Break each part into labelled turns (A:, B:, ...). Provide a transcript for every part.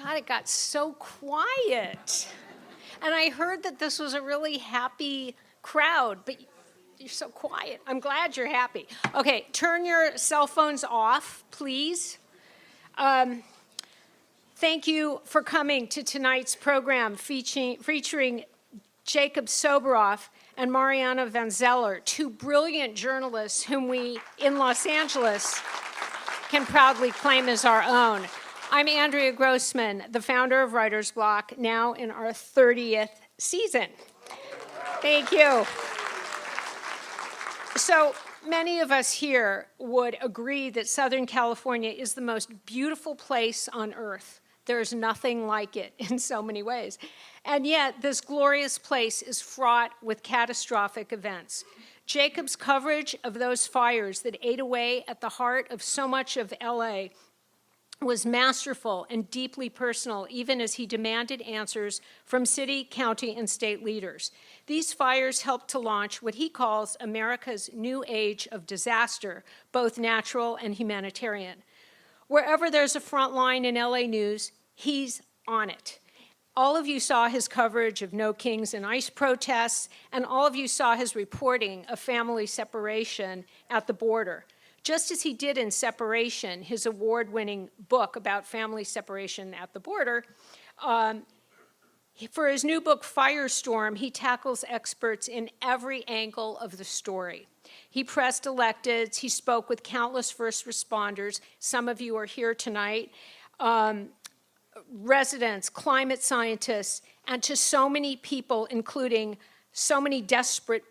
A: God, it got so quiet. And I heard that this was a really happy crowd, but you're so quiet. I'm glad you're happy. Okay, turn your cell phones off, please. Thank you for coming to tonight's program featuring Jacob Soboroff and Mariana van Zeller, two brilliant journalists whom we, in Los Angeles, can proudly claim as our own. I'm Andrea Grossman, the founder of Writer's Block, now in our 30th season. Thank you. So many of us here would agree that Southern California is the most beautiful place on earth. There's nothing like it in so many ways. And yet, this glorious place is fraught with catastrophic events. Jacob's coverage of those fires that ate away at the heart of so much of LA was masterful and deeply personal, even as he demanded answers from city, county, and state leaders. These fires helped to launch what he calls America's new age of disaster, both natural and humanitarian. Wherever there's a front line in LA news, he's on it. All of you saw his coverage of No Kings and ICE protests, and all of you saw his reporting of family separation at the border. Just as he did in Separation, his award-winning book about family separation at the border, for his new book, Firestorm, he tackles experts in every angle of the story. He pressed electeds, he spoke with countless first responders, some of you are here tonight, residents, climate scientists, and to so many people, including so many desperate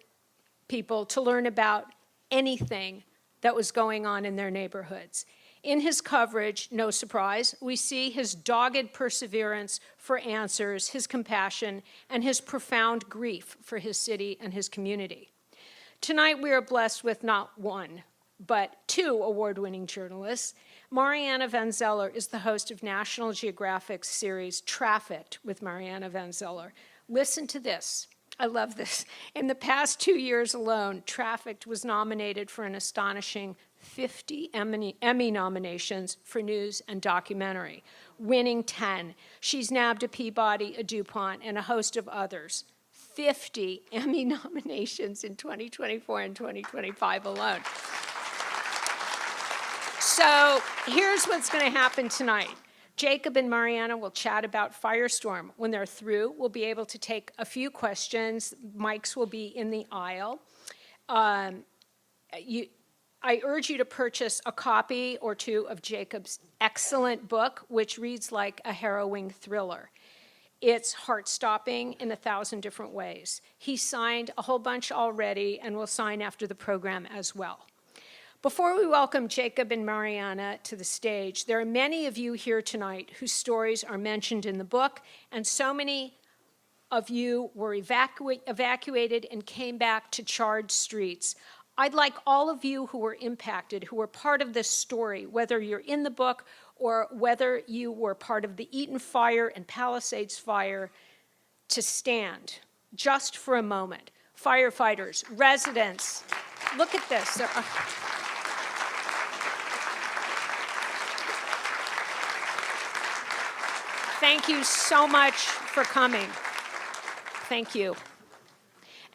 A: people, to learn about anything that was going on in their neighborhoods. In his coverage, no surprise, we see his dogged perseverance for answers, his compassion, and his profound grief for his city and his community. Tonight, we are blessed with not one, but two award-winning journalists. Mariana van Zeller is the host of National Geographic's series Trafficked with Mariana van Zeller. Listen to this. I love this. In the past 2 years alone, Trafficked was nominated for an astonishing 50 Emmy nominations for news and documentary, winning 10. She's nabbed a Peabody, a DuPont, and a host of others. 50 Emmy nominations in 2024 and 2025 alone. So here's what's going to happen tonight. Jacob and Mariana will chat about Firestorm. When they're through, we'll be able to take a few questions. Mics will be in the aisle. I urge you to purchase a copy or two of Jacob's excellent book, which reads like a harrowing thriller. It's heart-stopping in 1,000 different ways. He signed a whole bunch already and will sign after the program as well. Before we welcome Jacob and Mariana to the stage, there are many of you here tonight whose stories are mentioned in the book, and so many of you were evacuated and came back to charred streets. I'd like all of you who were impacted, who were part of this story, whether you're in the book or whether you were part of the Eaton fire and Palisades fire, to stand just for a moment. Firefighters, residents, look at this. Thank you so much for coming. Thank you.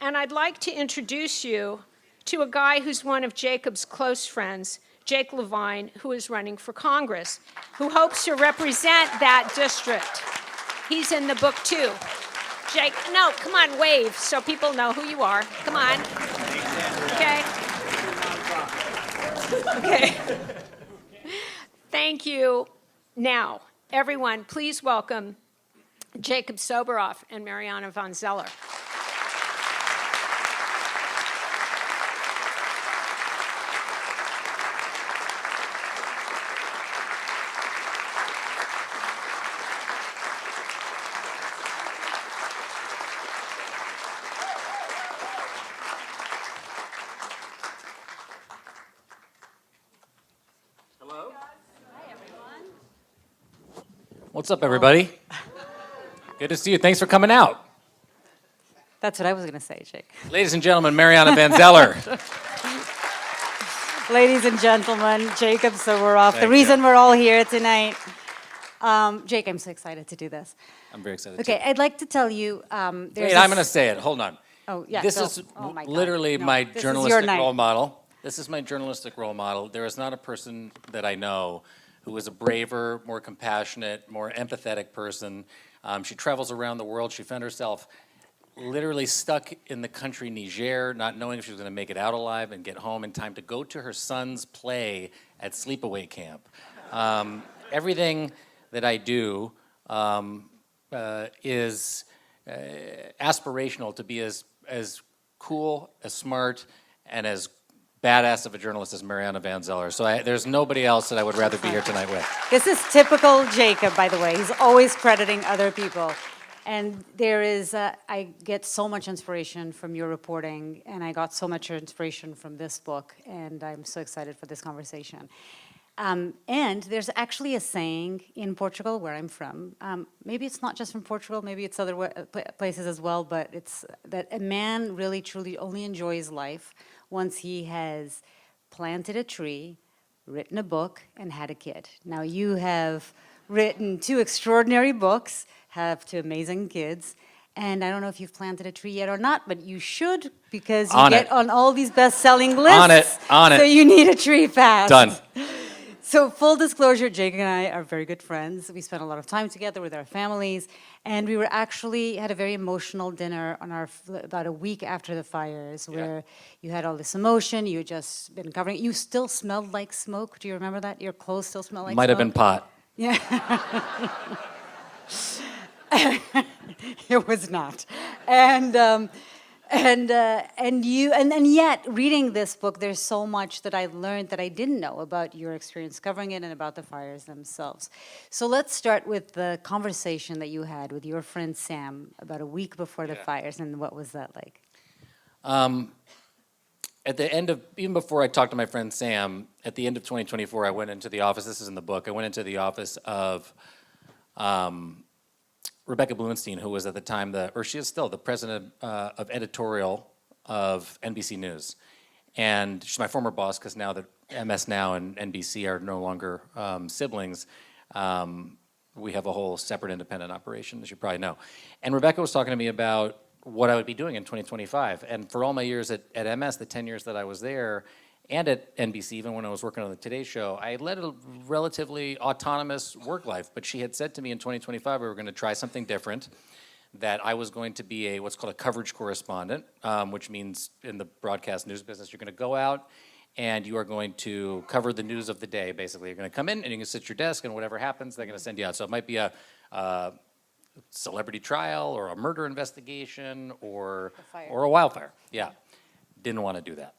A: And I'd like to introduce you to a guy who's one of Jacob's close friends, Jake Levine, who is running for Congress, who hopes to represent that district. He's in the book too. Jake, no, come on, wave so people know who you are. Come on. Okay. Okay. Thank you. Now, everyone, please welcome Jacob Soboroff and Mariana van Zeller.
B: What's up, everybody? Good to see you. Thanks for coming out.
C: That's what I was going to say, Jake.
B: Ladies and gentlemen, Mariana van Zeller.
C: Ladies and gentlemen, Jacob Soboroff.
B: Thank
C: The reason
B: you.
C: we're all here tonight. Jake, I'm so excited to do this.
B: I'm very excited.
C: Okay, I'd like to tell you. There's
B: Wait, I'm going to say it. Hold on.
C: Oh, yeah.
B: This
C: go.
B: is
C: Oh my God.
B: literally
C: No,
B: my
C: this is your
B: journalistic
C: night.
B: role model. This is my journalistic role model. There is not a person that I know who is a braver, more compassionate, more empathetic person. She travels around the world. She found herself literally stuck in the country Niger, not knowing if she was going to make it out alive and get home in time to go to her son's play at sleepaway camp. Everything that I do is aspirational to be as cool, as smart, and as badass of a journalist as Mariana Van Zeller. So there's nobody else that I would rather be here tonight with.
C: This is typical Jacob, by the way. He's always crediting other people. And there is, I get so much inspiration from your reporting, and I got so much inspiration from this book, and I'm so excited for this conversation. And there's actually a saying in Portugal, where I'm from. Maybe it's not just from Portugal, maybe it's other places as well, but it's that a man really truly only enjoys life once he has planted a tree, written a book, and had a kid. Now you have written 2 extraordinary books, have 2 amazing kids, and I don't know if you've planted a tree yet or not, but you should, because you get on all these best-selling lists.
B: On it.
C: So you need a tree fast.
B: Done.
C: So full disclosure, Jake and I are very good friends. We spent a lot of time together with our families, and we were actually had a very emotional dinner on about a week after the fires, where you had all this emotion. You had just been covering. You still smelled like smoke. Do you remember that? Your clothes still smell like smoke.
B: Might have been pot.
C: Yeah. It was not. And yet, reading this book, there's so much that I learned that I didn't know about your experience covering it and about the fires themselves. So let's start with the conversation that you had with your friend Sam about a week before the fires, and what was that like?
B: At the end of, even before I talked to my friend Sam, at the end of 2024, I went into the office, this is in the book, I went into the office of Rebecca Blumenstein, who was at the time or she is still the president of editorial of NBC News. And she's my former boss, because now that MS Now and NBC are no longer siblings, we have a whole separate independent operation, as you probably know. And Rebecca was talking to me about what I would be doing in 2025. And for all my years at MS, the 10 years that I was there, and at NBC, even when I was working on the Today Show, I led a relatively autonomous work life. But she had said to me in 2025, we were going to try something different, that I was going to be what's called a coverage correspondent, which means in the broadcast news business, you're going to go out and you are going to cover the news of the day, basically. You're going to come in and you can sit at your desk, and whatever happens, they're going to send you out. So it might be a celebrity trial or a murder investigation or a wildfire. Yeah, didn't want to do that.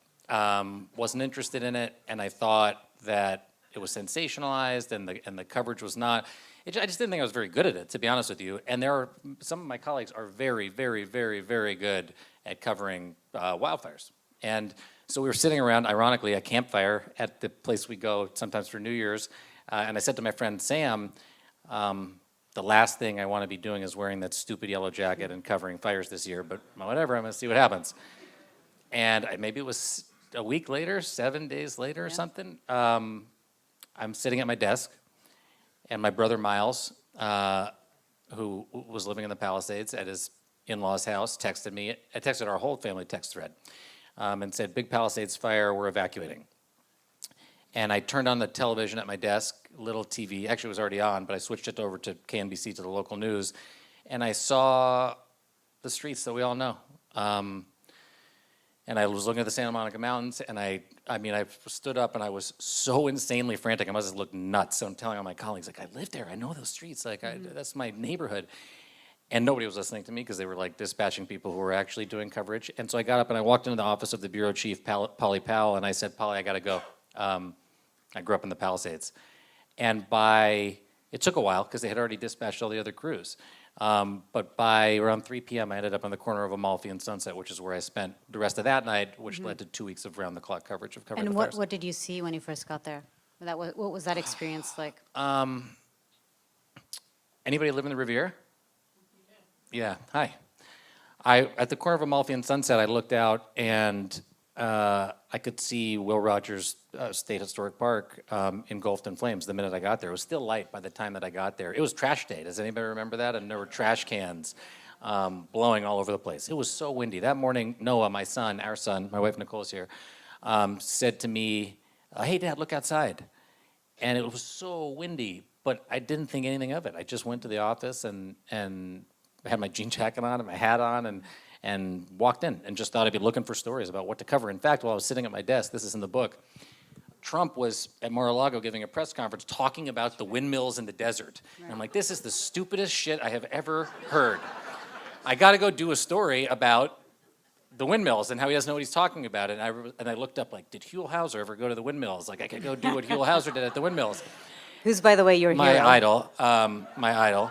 B: Wasn't interested in it, and I thought that it was sensationalized, and the coverage was not. I just didn't think I was very good at it, to be honest with you. And some of my colleagues are very, very, very, very good at covering wildfires. And so we were sitting around, ironically, a campfire at the place we go sometimes for New Year's, and I said to my friend Sam, the last thing I want to be doing is wearing that stupid yellow jacket and covering fires this year, but whatever, I'm going to see what happens. And maybe it was a week later, 7 days later or something, I'm sitting at my desk, and my brother Miles, who was living in the Palisades at his in-laws' house, texted me. I texted our whole family text thread and said, "Big Palisades fire, we're evacuating." And I turned on the television at my desk, little TV. Actually, it was already on, but I switched it over to KNBC, to the local news, and I saw the streets that we all know. And I was looking at the Santa Monica Mountains, and I stood up, and I was so insanely frantic. I must have looked nuts. So I'm telling all my colleagues, like, I live there. I know those streets. Like, that's my neighborhood. And nobody was listening to me, because they were, like, dispatching people who were actually doing coverage. And so I got up, and I walked into the office of the bureau chief, Polly Powell, and I said, "Polly, I got to go. I grew up in the Palisades." And it took a while, because they had already dispatched all the other crews. But by around 3 p.m., I ended up on the corner of Amalfi and Sunset, which is where I spent the rest of that night, which led to 2 weeks of round-the-clock coverage of covering the fires.
C: And what did you see when you first got there? What was that experience like?
B: Anybody live in the Riviera? Yeah, hi. At the corner of Amalfi and Sunset, I looked out, and I could see Will Rogers State Historic Park engulfed in flames the minute I got there. It was still light by the time that I got there. It was trash day. Does anybody remember that? And there were trash cans blowing all over the place. It was so windy. That morning, Noah, my son, our son, my wife Nicole's here, said to me, hey, Dad, look outside. And it was so windy, but I didn't think anything of it. I just went to the office and had my jean jacket on and my hat on and walked in and just thought I'd be looking for stories about what to cover. In fact, while I was sitting at my desk, this is in the book, Trump was at Mar-a-Lago giving a press conference talking about the windmills in the desert. And I'm like, this is the stupidest shit I have ever heard. I got to go do a story about the windmills and how he doesn't know what he's talking about. And I looked up, like, did Huell Hauser ever go to the windmills? Like, I could go do what Huell Hauser did at the windmills.
C: Who's, by the way, your hero?
B: My idol.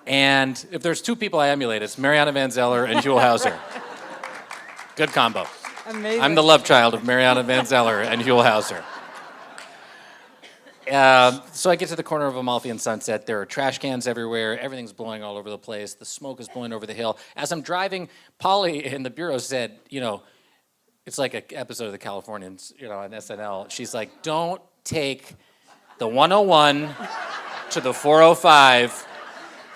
B: And if there's two people I emulate, it's Mariana Van Zeller and Huell Hauser. Good combo.
C: Amazing.
B: I'm the love child of Mariana Van Zeller and Huell Hauser. So I get to the corner of Amalfi and Sunset. There are trash cans everywhere. Everything's blowing all over the place. The smoke is blowing over the hill. As I'm driving, Polly in the bureau said, it's like an episode of The Californians, on SNL. She's like, don't take the 101 to the 405,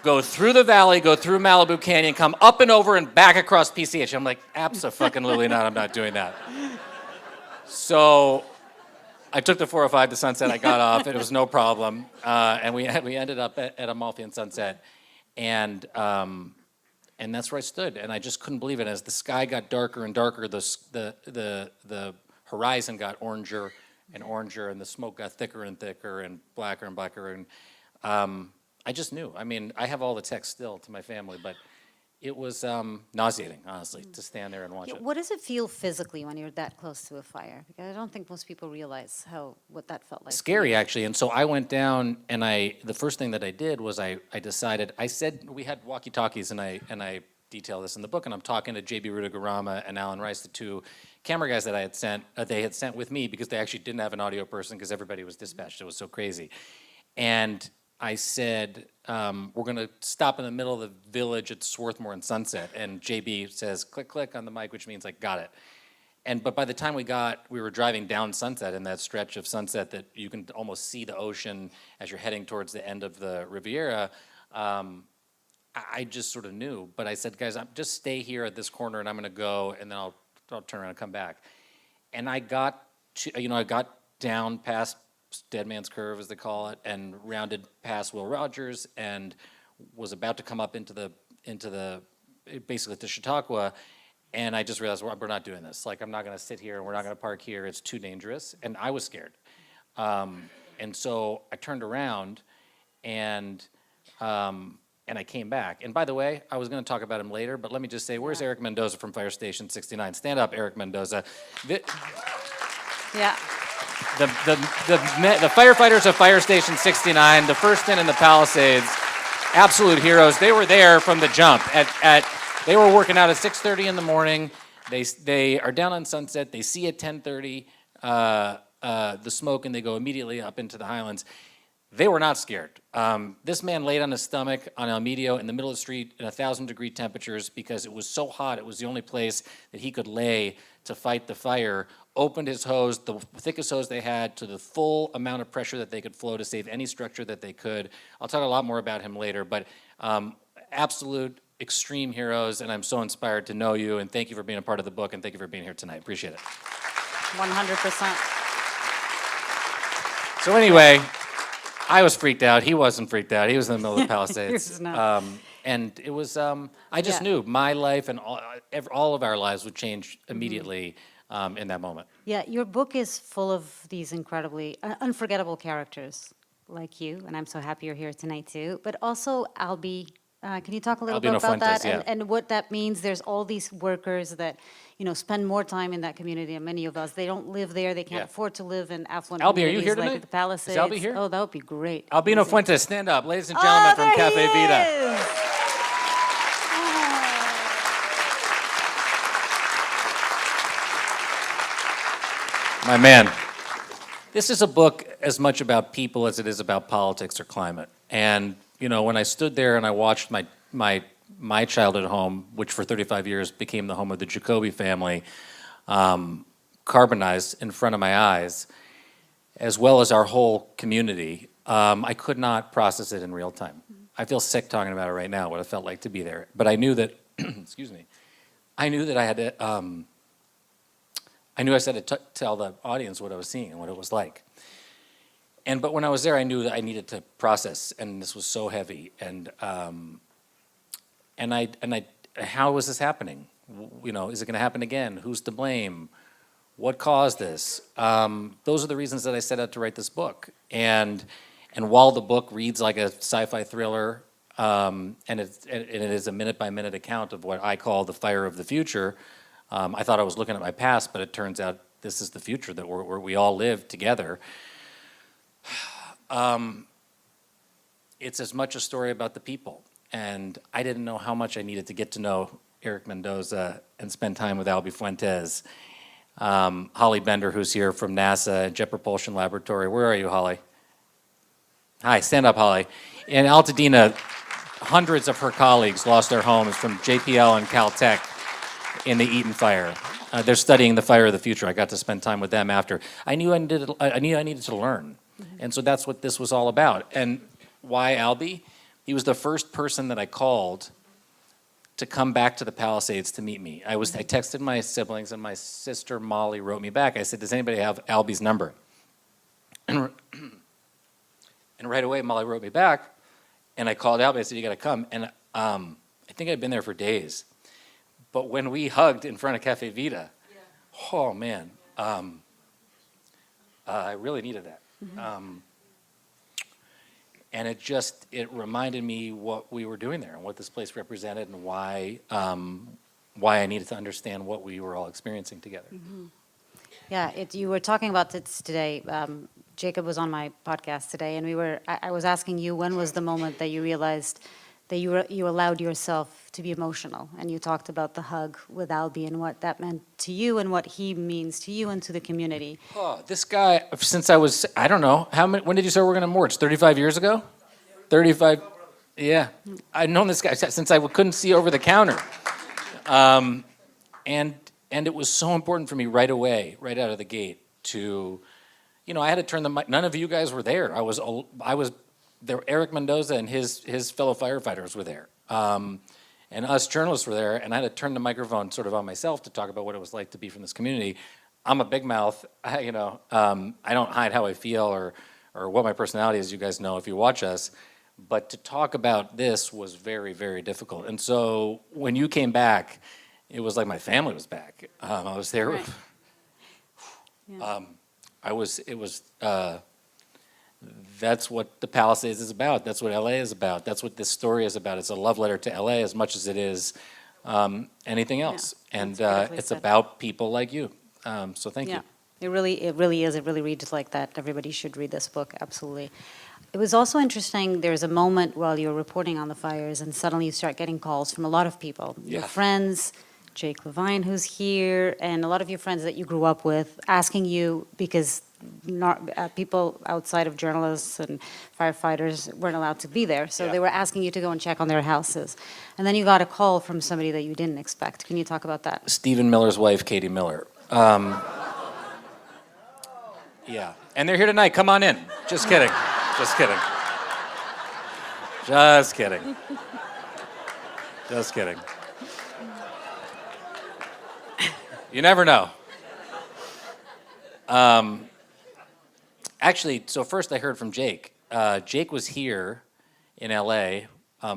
B: go through the valley, go through Malibu Canyon, come up and over and back across PCH. I'm like, abso-fucking-lutely not, I'm not doing that. So I took the 405 to Sunset, I got off, it was no problem. And we ended up at Amalfi and Sunset. And that's where I stood, and I just couldn't believe it. As the sky got darker and darker, the horizon got oranger and oranger, and the smoke got thicker and thicker and blacker and blacker. And I just knew. I mean, I have all the text still to my family, but it was nauseating, honestly, to stand there and watch it.
C: What does it feel physically when you're that close to a fire? Because I don't think most people realize what that felt like.
B: Scary, actually. And so I went down, and the first thing that I did was I decided, I said, we had walkie-talkies, and I detail this in the book, and I'm talking to J.B. Rudigarama and Alan Rice, the two camera guys that I had sent, they had sent with me because they actually didn't have an audio person because everybody was dispatched. It was so crazy. And I said, we're going to stop in the middle of the village at Swarthmore and Sunset. And JB says, click, click on the mic, which means, like, got it. But by the time we were driving down Sunset in that stretch of Sunset that you can almost see the ocean as you're heading towards the end of the Riviera, I just sort of knew. But I said, guys, just stay here at this corner and I'm going to go, and then I'll turn around and come back. And I got down past Dead Man's Curve, as they call it, and rounded past Will Rogers, and was about to come up into the basically to Chautauqua, and I just realized we're not doing this. Like, I'm not going to sit here, and we're not going to park here. It's too dangerous, and I was scared. And so I turned around, and I came back. And by the way, I was going to talk about him later, but let me just say, where's Eric Mendoza from Fire Station 69? Stand up, Eric Mendoza.
C: Yeah.
B: The firefighters of Fire Station 69, the first Eaton and the Palisades, absolute heroes. They were there from the jump. They were working out at 6:30 in the morning. They are down on Sunset. They see at 10:30 the smoke, and they go immediately up into the Highlands. They were not scared. This man laid on his stomach on El Medio in the middle of the street in 1,000-degree temperatures because it was so hot. It was the only place that he could lay to fight the fire. Opened his hose, the thickest hose they had, to the full amount of pressure that they could flow to save any structure that they could. I'll talk a lot more about him later, but absolute extreme heroes, and I'm so inspired to know you, and thank you for being a part of the book, and thank you for being here tonight. Appreciate it.
C: 100%.
B: So anyway, I was freaked out. He wasn't freaked out. He was in the middle of the Palisades.
C: He was not.
B: And it was, I just knew my life and all of our lives would change immediately in that moment.
C: Yeah, your book is full of these incredibly unforgettable characters like you, and I'm so happy you're here tonight too. But also Albie, can you talk a little bit
B: Albino
C: about
B: Fuentes,
C: that
B: yeah.
C: and what that means? There's all these workers that spend more time in that community than many of us. They don't live there. They can't
B: Yeah.
C: afford to live in affluent
B: Albie, are you
C: communities
B: here
C: like
B: tonight?
C: the Palisades.
B: Is Albie here?
C: Oh, that would be great.
B: Albino Fuentes, stand up. Ladies and gentlemen from
C: there
B: Cafe
C: he
B: Vida.
C: is.
B: My man. This is a book as much about people as it is about politics or climate. And, when I stood there and I watched my childhood home, which for 35 years became the home of the Jacoby family, carbonized in front of my eyes, as well as our whole community, I could not process it in real time. I feel sick talking about it right now, what it felt like to be there. But I knew that, excuse me, I knew that I had to, I knew I had to tell the audience what I was seeing and what it was like. But when I was there, I knew that I needed to process, and this was so heavy. How was this happening? You know, is it going to happen again? Who's to blame? What caused this? Those are the reasons that I set out to write this book. And while the book reads like a sci-fi thriller, and it is a minute-by-minute account of what I call the fire of the future, I thought I was looking at my past, but it turns out this is the future that we all live together. It's as much a story about the people. And I didn't know how much I needed to get to know Eric Mendoza and spend time with Albie Fuentes. Holly Bender, who's here from NASA, Jet Propulsion Laboratory. Where are you, Holly? Hi, stand up, Holly. In Altadena, hundreds of her colleagues lost their homes from JPL and Caltech in the Eaton fire. They're studying the fire of the future. I got to spend time with them after. I knew I needed to learn. And so that's what this was all about. And why Albie? He was the first person that I called to come back to the Palisades to meet me. I texted my siblings, and my sister Molly wrote me back. I said, does anybody have Albie's number? And right away, Molly wrote me back, and I called Albie. I said, you got to come. And I think I'd been there for days. But when we hugged in front of Cafe Vita, oh, man, I really needed that. And it reminded me what we were doing there and what this place represented and why I needed to understand what we were all experiencing together.
C: Yeah, you were talking about this today. Jacob was on my podcast today, and I was asking you, when was the moment that you realized that you allowed yourself to be emotional? And you talked about the hug with Albie and what that meant to you and what he means to you and to the community.
B: Oh, this guy, since I was, I don't know, when did you start working on Morge? 35 years ago? 35, yeah. I've known this guy since I couldn't see over the counter. And it was so important for me right away, right out of the gate, to, I had to turn the mic. None of you guys were there. I was there. Eric Mendoza and his fellow firefighters were there, and us journalists were there. And I had to turn the microphone sort of on myself to talk about what it was like to be from this community. I'm a big mouth, I don't hide how I feel or what my personality is. You guys know if you watch us. But to talk about this was very, very difficult. And so when you came back, it was like my family was back. I was there.
C: Right. Yeah.
B: That's what the Palisades is about. That's what LA is about. That's what this story is about. It's a love letter to LA as much as it is anything else.
C: Yeah,
B: and it's
C: said.
B: about people like you. So thank you.
C: It really is. It really reads like that. Everybody should read this book, absolutely. It was also interesting, there's a moment while you're reporting on the fires and suddenly you start getting calls from a lot of people. Your friends, Jake Levine, who's here, and a lot of your friends that you grew up with, asking you, because people outside of journalists and firefighters weren't allowed to be there, so they were asking you to go and check on their houses. And then you got a call from somebody that you didn't expect. Can you talk about that?
B: Stephen Miller's wife, Katie Miller. Yeah, and they're here tonight. Come on in. Just kidding. Just kidding. Just kidding. Just kidding. You never know. Actually, so first I heard from Jake. Jake was here in LA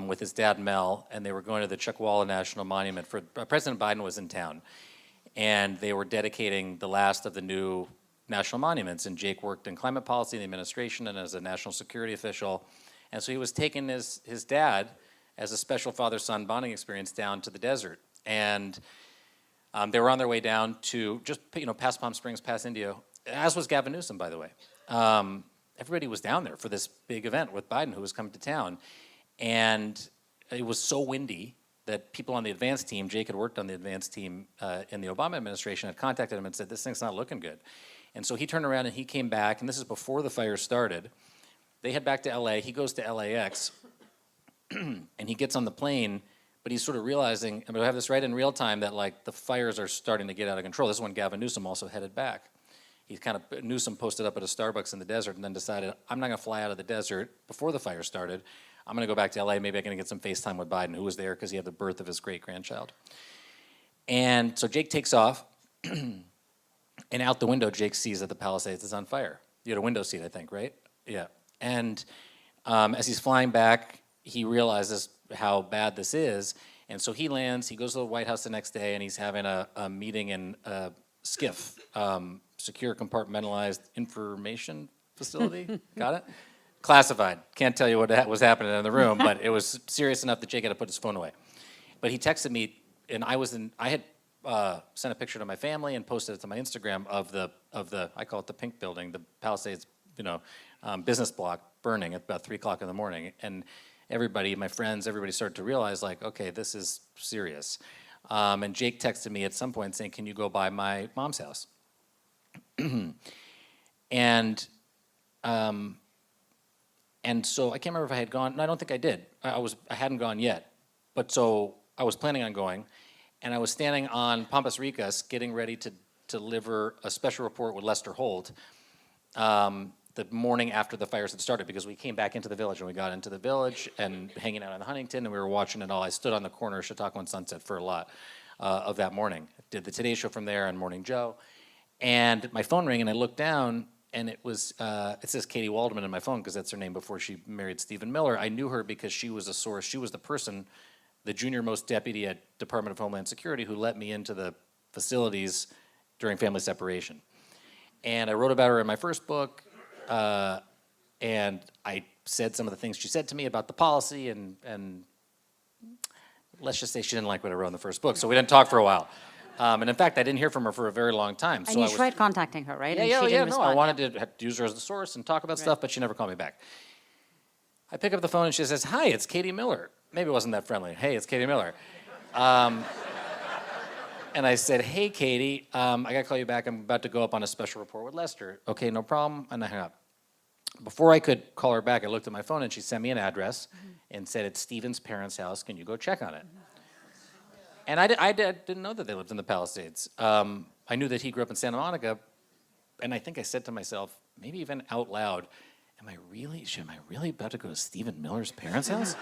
B: with his dad Mel, and they were going to the Chuckwalla National Monument. President Biden was in town, and they were dedicating the last of the new national monuments, and Jake worked in climate policy in the administration and as a national security official. And so he was taking his dad as a special father-son bonding experience down to the desert. And they were on their way down to just, past Palm Springs, past Indio, as was Gavin Newsom, by the way. Everybody was down there for this big event with Biden, who was coming to town. And it was so windy that people on the advance team, Jake had worked on the advance team in the Obama administration, had contacted him and said, this thing's not looking good. And so he turned around and he came back, and this is before the fire started. They head back to LA. He goes to LAX, and he gets on the plane but he's sort of realizing, I mean, I have this right in real time that like the fires are starting to get out of control. This is when Gavin Newsom also headed back. Newsom posted up at a Starbucks in the desert and then decided, I'm not gonna fly out of the desert before the fire started. I'm gonna go back to LA, maybe I can get some FaceTime with Biden, who was there because he had the birth of his great-grandchild. And so Jake takes off, and out the window, Jake sees that the Palisades is on fire. You had a window seat, I think, right? Yeah. And as he's flying back, he realizes how bad this is, and so he lands, he goes to the White House the next day, and he's having a meeting in a SCIF, Secure Compartmentalized Information Facility. Got it? Classified. Can't tell you what was happening in the room, but it was serious enough that Jake had to put his phone away. But he texted me, and I had sent a picture to my family and posted it to my Instagram of the I call it the pink building, the Palisades, business block burning at about 3 o'clock in the morning. And everybody, my friends, everybody started to realize, like, okay, this is serious. And Jake texted me at some point saying, can you go by my mom's house? And so I can't remember if I had gone. No, I don't think I did. I hadn't gone yet. But so I was planning on going, and I was standing on Pampas Ricas getting ready to deliver a special report with Lester Holt the morning after the fires had started, because we came back into the village, and we got into the village and hanging out on Huntington, and we were watching it all. I stood on the corner of Chautauqua and Sunset for a lot of that morning. Did the Today Show from there and Morning Joe. And my phone rang, and I looked down, and it says Katie Waldman in my phone, because that's her name before she married Stephen Miller. I knew her because she was a source. She was the person, the junior most deputy at Department of Homeland Security, who let me into the facilities during family separation. And I wrote about her in my first book, and I said some of the things she said to me about the policy, and let's just say she didn't like what I wrote in the first book, so we didn't talk for a while. And in fact, I didn't hear from her for a very long time.
C: And you tried contacting her, right? And she didn't
B: No,
C: respond.
B: I wanted to use her as the source and talk about stuff, but she never called me back. I pick up the phone and she says, hi, it's Katie Miller. Maybe it wasn't that friendly. Hey, it's Katie Miller. And I said, hey, Katie, I got to call you back. I'm about to go up on a special report with Lester. Okay, no problem. And I hung up. Before I could call her back, I looked at my phone and she sent me an address and said, it's Stephen's parents' house. Can you go check on it? And I didn't know that they lived in the Palisades. I knew that he grew up in Santa Monica, and I think I said to myself, maybe even out loud, am I really about to go to Stephen Miller's parents' house?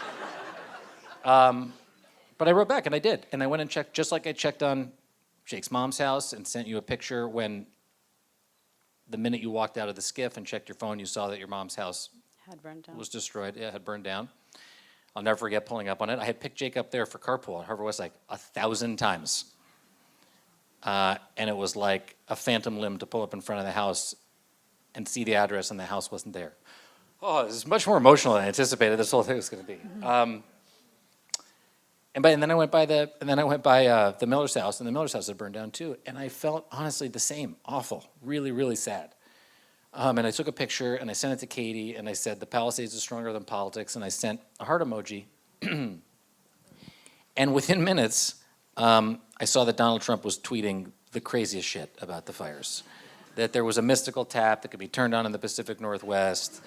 B: But I wrote back, and I did. And I went and checked, just like I checked on Jake's mom's house and sent you a picture when the minute you walked out of the SCIF and checked your phone, you saw that your mom's house
C: Had burned down.
B: was destroyed. Yeah, had burned down. I'll never forget pulling up on it. I had picked Jake up there for carpool at Harvard West like 1,000 times. And it was like a phantom limb to pull up in front of the house and see the address, and the house wasn't there. Oh, this is much more emotional than I anticipated this whole thing was going to be. And then I went by the Miller's house, and the Miller's house had burned down too. And I felt honestly the same, awful, really, really sad. And I took a picture and I sent it to Katie, and I said, the Palisades is stronger than politics, and I sent a heart emoji. And within minutes, I saw that Donald Trump was tweeting the craziest shit about the fires. That there was a mystical tap that could be turned on in the Pacific Northwest,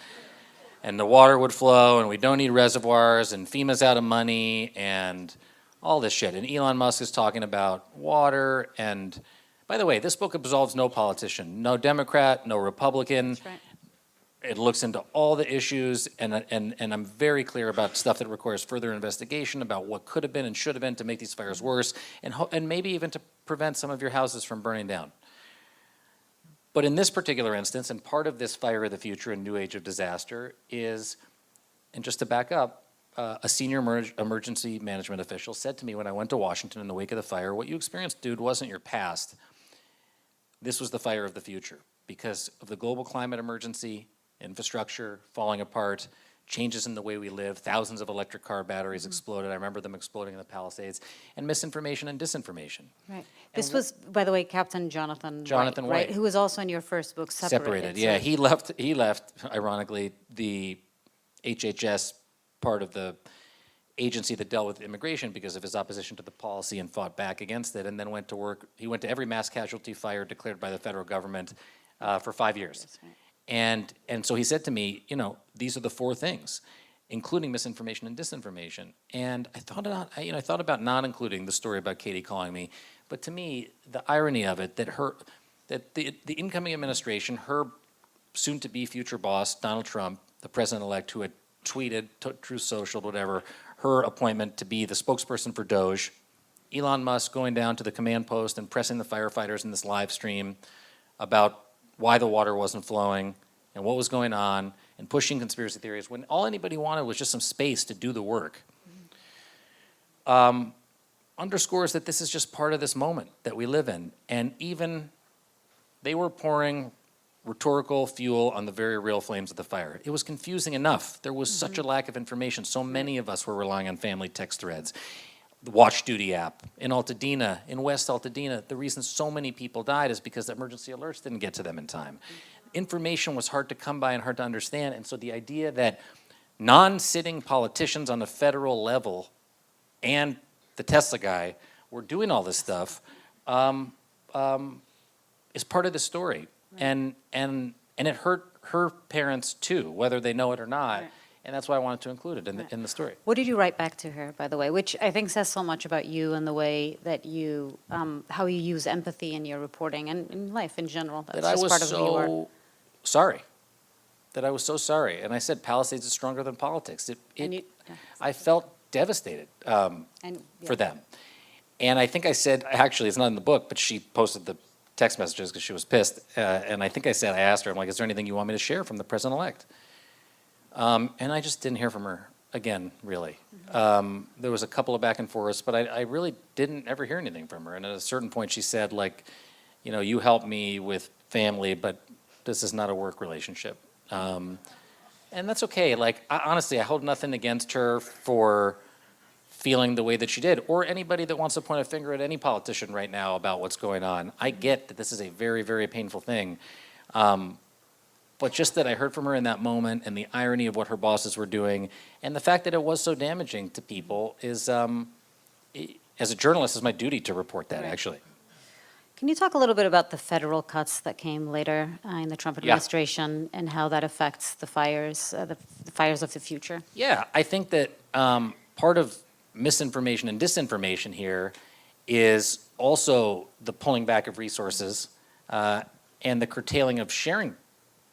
B: and the water would flow, and we don't need reservoirs, and FEMA's out of money, and all this shit. And Elon Musk is talking about water, and by the way, this book absolves no politician, no Democrat, no Republican.
C: That's right.
B: It looks into all the issues, and I'm very clear about stuff that requires further investigation about what could have been and should have been to make these fires worse, and maybe even to prevent some of your houses from burning down. But in this particular instance, and part of this fire of the future and new age of disaster is, and just to back up, a senior emergency management official said to me when I went to Washington in the wake of the fire, what you experienced, dude, wasn't your past. This was the fire of the future because of the global climate emergency, infrastructure falling apart, changes in the way we live, thousands of electric car batteries exploded. I remember them exploding in the Palisades, and misinformation and disinformation.
C: Right. This was, by the way, Captain Jonathan White,
B: White.
C: who was also in your first book, Separated.
B: Yeah, he left, ironically, the HHS part of the agency that dealt with immigration because of his opposition to the policy and fought back against it, and then went to work. He went to every mass casualty fire declared by the federal government for 5 years.
C: That's right.
B: And so he said to me, these are the four things. including misinformation and disinformation. And I thought about not including the story about Katie calling me, but to me, the irony of it, that the incoming administration, her soon-to-be future boss, Donald Trump, the president-elect, who had tweeted, Truth Social, whatever, her appointment to be the spokesperson for Doge, Elon Musk going down to the command post and pressing the firefighters in this live stream about why the water wasn't flowing and what was going on, and pushing conspiracy theories when all anybody wanted was just some space to do the work. Underscores that this is just part of this moment that we live in. And even they were pouring rhetorical fuel on the very real flames of the fire. It was confusing enough. There was such a lack of information. So many of us were relying on family text threads. The Watch Duty app in Altadena, in West Altadena, the reason so many people died is because the emergency alerts didn't get to them in time. Information was hard to come by and hard to understand, and so the idea that non-sitting politicians on the federal level and the Tesla guy were doing all this stuff is part of the story. Right. And it hurt her parents too, whether they know it or not. Right. And that's why I wanted to include it in the story.
C: What did you write back to her, by the way? Which I think says so much about you and the way that you, how you use empathy in your reporting and in life in general. That's
B: That I
C: just
B: was
C: part of who you are.
B: so sorry. That I was so sorry. And I said, Palisades is stronger than politics. I felt devastated for them. And I think I said, actually, it's not in the book, but she posted the text messages because she was pissed. And I think I asked her, I'm like, is there anything you want me to share from the president-elect? And I just didn't hear from her again, really. There was a couple of back and forths, but I really didn't ever hear anything from her. And at a certain point, she said, like, you know, you helped me with family, but this is not a work relationship. And that's okay. Like, honestly, I hold nothing against her for feeling the way that she did, or anybody that wants to point a finger at any politician right now about what's going on. I get that this is a very, very painful thing. But just that I heard from her in that moment, and the irony of what her bosses were doing, and the fact that it was so damaging to people is, as a journalist, it's my duty to report that, actually.
C: Can you talk a little bit about the federal cuts that came later in the Trump administration and how that affects the fires of the future? Yeah,
B: I think that part of misinformation and disinformation here is also the pulling back of resources and the curtailing of sharing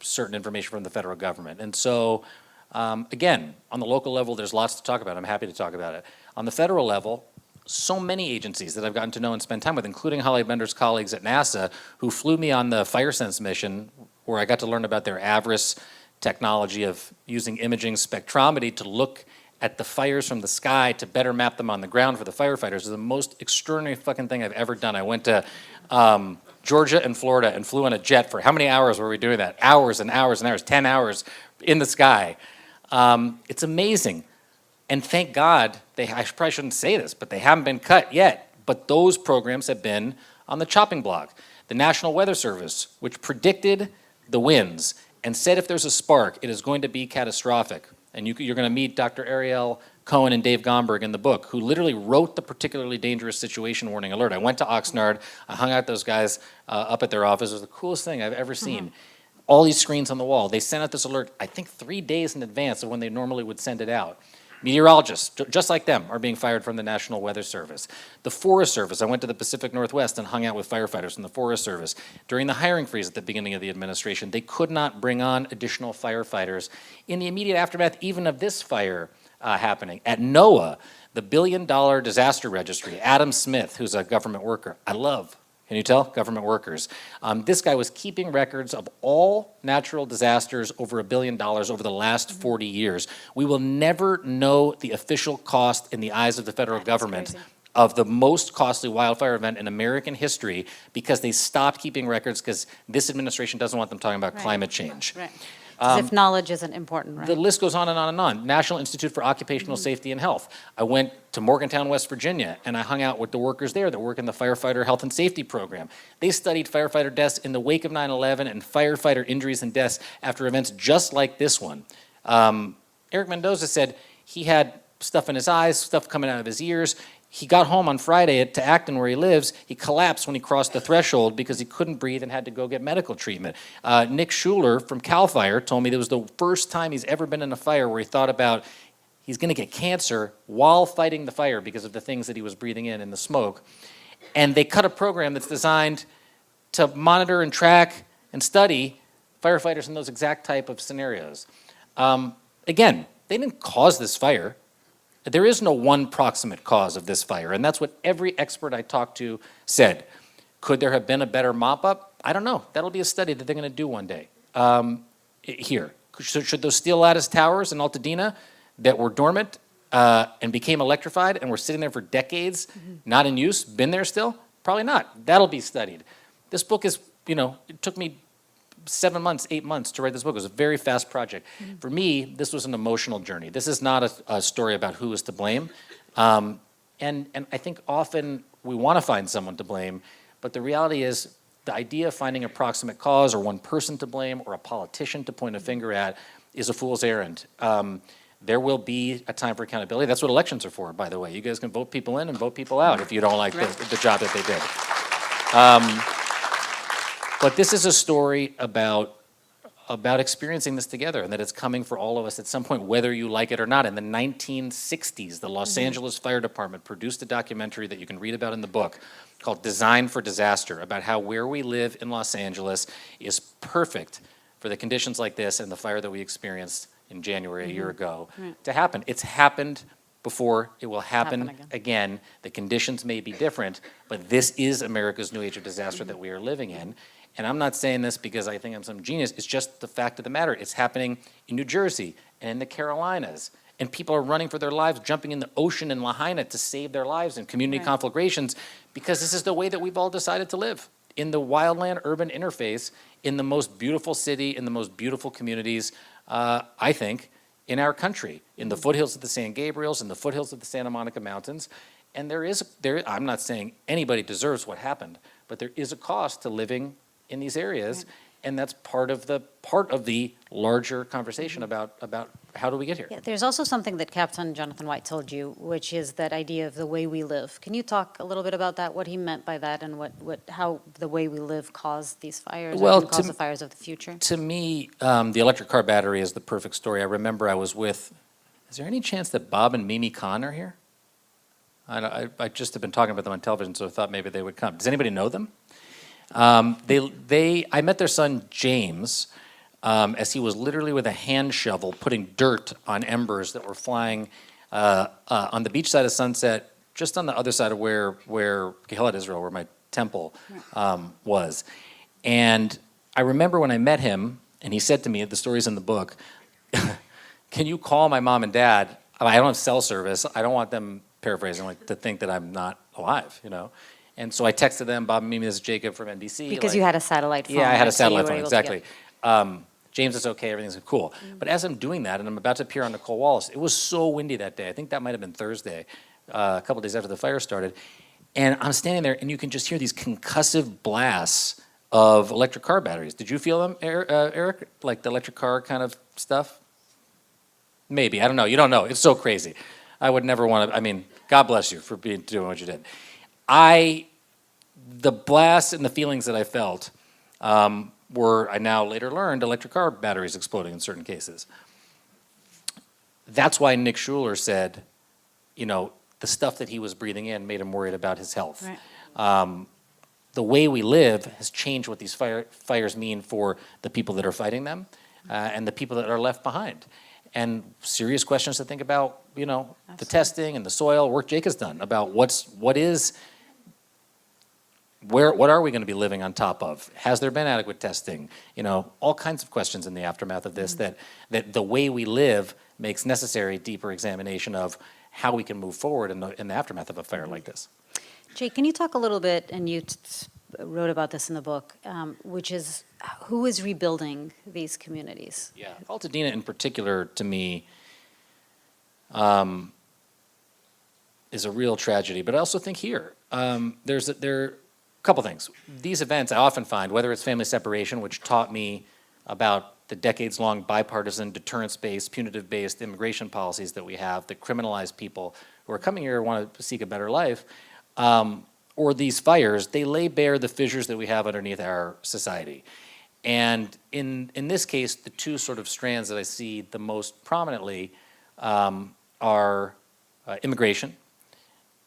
B: certain information from the federal government. And so, again, on the local level, there's lots to talk about. I'm happy to talk about it. On the federal level, so many agencies that I've gotten to know and spend time with, including Holly Bender's colleagues at NASA, who flew me on the FireSense mission, where I got to learn about their Avris technology of using imaging spectrometry to look at the fires from the sky to better map them on the ground for the firefighters. Is the most extraordinary fucking thing I've ever done. I went to Georgia and Florida and flew on a jet for how many hours were we doing that? Hours and hours and hours, 10 hours in the sky. It's amazing. And thank God, I probably shouldn't say this, but they haven't been cut yet. But those programs have been on the chopping block. The National Weather Service, which predicted the winds and said if there's a spark, it is going to be catastrophic. And you're going to meet Dr. Ariel Cohen and Dave Gomberg in the book, who literally wrote the particularly dangerous situation warning alert. I went to Oxnard. I hung out with those guys up at their office. It was the coolest thing I've ever seen. All these screens on the wall. They sent out this alert, I think, 3 days in advance of when they normally would send it out. Meteorologists, just like them, are being fired from the National Weather Service. The Forest Service, I went to the Pacific Northwest and hung out with firefighters from the Forest Service. During the hiring freeze at the beginning of the administration, they could not bring on additional firefighters in the immediate aftermath even of this fire happening. At NOAA, the billion-dollar disaster registry, Adam Smith, who's a government worker, I love, can you tell? Government workers. This guy was keeping records of all natural disasters over $1 billion over the last 40 years. We will never know the official cost in the eyes of the federal government of the most costly wildfire event in American history because they stopped keeping records because this administration doesn't want them talking about climate change.
C: Right. As if knowledge isn't important, right?
B: The list goes on and on and on. National Institute for Occupational Safety and Health. I went to Morgantown, West Virginia, and I hung out with the workers there that work in the firefighter health and safety program. They studied firefighter deaths in the wake of 9/11 and firefighter injuries and deaths after events just like this one. Eric Mendoza said he had stuff in his eyes, stuff coming out of his ears. He got home on Friday to Acton, where he lives. He collapsed when he crossed the threshold because he couldn't breathe and had to go get medical treatment. Nick Schuler from CAL FIRE told me that was the first time he's ever been in a fire where he thought about he's going to get cancer while fighting the fire because of the things that he was breathing in the smoke. And they cut a program that's designed to monitor and track and study firefighters in those exact type of scenarios. Again, they didn't cause this fire. There is no one proximate cause of this fire, and that's what every expert I talked to said. Could there have been a better mop-up? I don't know. That'll be a study that they're going to do one day. Here, should those steel lattice towers in Altadena that were dormant and became electrified and were sitting there for decades, not in use, been there still? Probably not. That'll be studied. This book is, it took me 7 months, 8 months to write this book. It was a very fast project. For me, this was an emotional journey. This is not a story about who is to blame. And I think often we want to find someone to blame, but the reality is the idea of finding a proximate cause or one person to blame or a politician to point a finger at is a fool's errand. There will be a time for accountability. That's what elections are for, by the way. You guys can vote people in and vote people out if you don't like the job that they did. But this is a story about experiencing this together, and that it's coming for all of us at some point, whether you like it or not. In the 1960s, the Los Angeles Fire Department produced a documentary that you can read about in the book called Design for Disaster, about how where we live in Los Angeles is perfect for the conditions like this and the fire that we experienced in January a year ago to happen. It's happened before, it will happen again. The conditions may be different, but this is America's new age of disaster that we are living in. And I'm not saying this because I think I'm some genius. It's just the fact of the matter. It's happening in New Jersey and in the Carolinas. And people are running for their lives, jumping in the ocean in Lahaina to save their lives in community conflagrations, because this is the way that we've all decided to live, in the wildland-urban interface, in the most beautiful city, in the most beautiful communities, I think, in our country, in the foothills of the San Gabriels, in the foothills of the Santa Monica Mountains. And I'm not saying anybody deserves what happened, but there is a cost to living in these areas, and that's part of the larger conversation about how do we get here.
C: Yeah, there's also something that Captain Jonathan White told you, which is that idea of the way we live. Can you talk a little bit about that, what he meant by that, and how the way we live caused these fires, or can cause the fires of the future?
B: To me, the electric car battery is the perfect story. I remember I was with, is there any chance that Bob and Mimi Khan are here? I just have been talking about them on television, so I thought maybe they would come. Does anybody know them? I met their son James as he was literally with a hand shovel putting dirt on embers that were flying on the beach side of Sunset, just on the other side of where Gehilat Israel, where my temple was. And I remember when I met him, and he said to me, the story's in the book, can you call my mom and dad? I don't have cell service. I don't want them, paraphrasing, to think that I'm not alive, And so I texted them, Bob and Mimi, this is Jacob from NBC.
C: Because you had a satellite phone.
B: Yeah, I had a
C: so you
B: satellite
C: were
B: phone,
C: able to
B: exactly. James is okay, everything's cool. But as I'm doing that, and I'm about to appear on Nicole Wallace, it was so windy that day. I think that might have been Thursday, a couple days after the fire started. And I'm standing there, and you can just hear these concussive blasts of electric car batteries. Did you feel them, Eric? Like the electric car kind of stuff? Maybe, I don't know. You don't know. It's so crazy. I would never want to, God bless you for doing what you did. The blasts and the feelings that I felt were, I now later learned, electric car batteries exploding in certain cases. That's why Nick Schuler said, the stuff that he was breathing in made him worried about his health. Right. The way we live has changed what these fires mean for the people that are fighting them and the people that are left behind. And serious questions to think about, the testing and the soil work Jake has done about what are we going to be living on top of? Has there been adequate testing? All kinds of questions in the aftermath of this that the way we live makes necessary deeper examination of how we can move forward in the aftermath of a fire like this.
C: Jake, can you talk a little bit, and you wrote about this in the book, which is who is rebuilding these communities?
B: Yeah, Altadena in particular, to me, is a real tragedy. But I also think here, there are a couple things. These events I often find, whether it's family separation, which taught me about the decades-long bipartisan, deterrence-based, punitive-based immigration policies that we have that criminalize people who are coming here and want to seek a better life, or these fires, they lay bare the fissures that we have underneath our society. And in this case, the two sort of strands that I see the most prominently are immigration.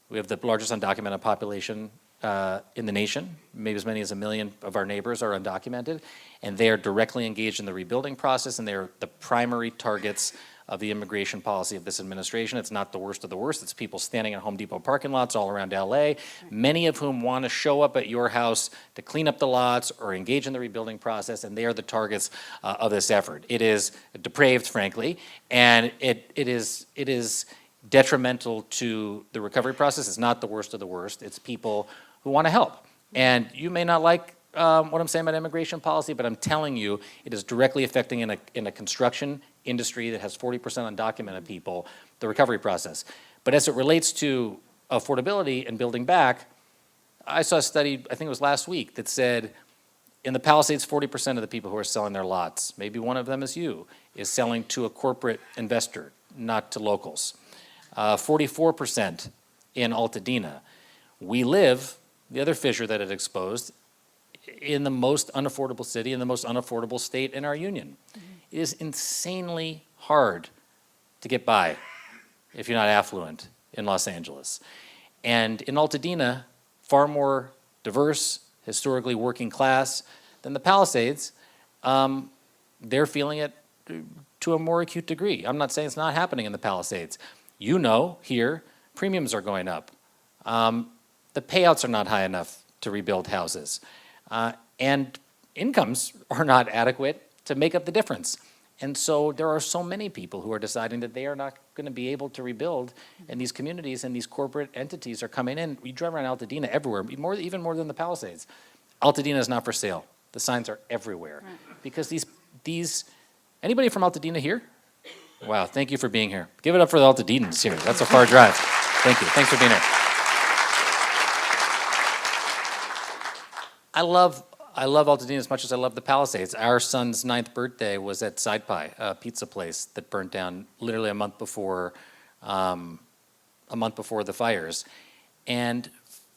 B: We have the largest undocumented population in the nation. Maybe as many as 1 million of our neighbors are undocumented, and they are directly engaged in the rebuilding process, and they are the primary targets of the immigration policy of this administration. It's not the worst of the worst. It's people standing in Home Depot parking lots all around LA, many of whom want to show up at your house to clean up the lots or engage in the rebuilding process, and they are the targets of this effort. It is depraved, frankly, and it is detrimental to the recovery process. It's not the worst of the worst. It's people who want to help. And you may not like what I'm saying about immigration policy, but I'm telling you, it is directly affecting in a construction industry that has 40% undocumented people, the recovery process. But as it relates to affordability and building back, I saw a study, I think it was last week, that said in the Palisades, 40% of the people who are selling their lots, maybe one of them is you, is selling to a corporate investor, not to locals. 44% in Altadena. We live, the other fissure that it exposed, in the most unaffordable city, in the most unaffordable state in our union. It is insanely hard to get by if you're not affluent in Los Angeles. And in Altadena, far more diverse, historically working class than the Palisades, they're feeling it to a more acute degree. I'm not saying it's not happening in the Palisades. You know, here, premiums are going up. The payouts are not high enough to rebuild houses. And incomes are not adequate to make up the difference. And so there are so many people who are deciding that they are not going to be able to rebuild, and these communities and these corporate entities are coming in. We drive around Altadena everywhere, even more than the Palisades. Altadena is not for sale. The signs are everywhere. Right. Because anybody from Altadena here? Wow, thank you for being here. Give it up for the Altadenans here. That's a far drive. Thank you. Thanks for being here. I love Altadena as much as I love the Palisades. Our son's 9th birthday was at Side Pie, a pizza place that burnt down literally a month before the fires. And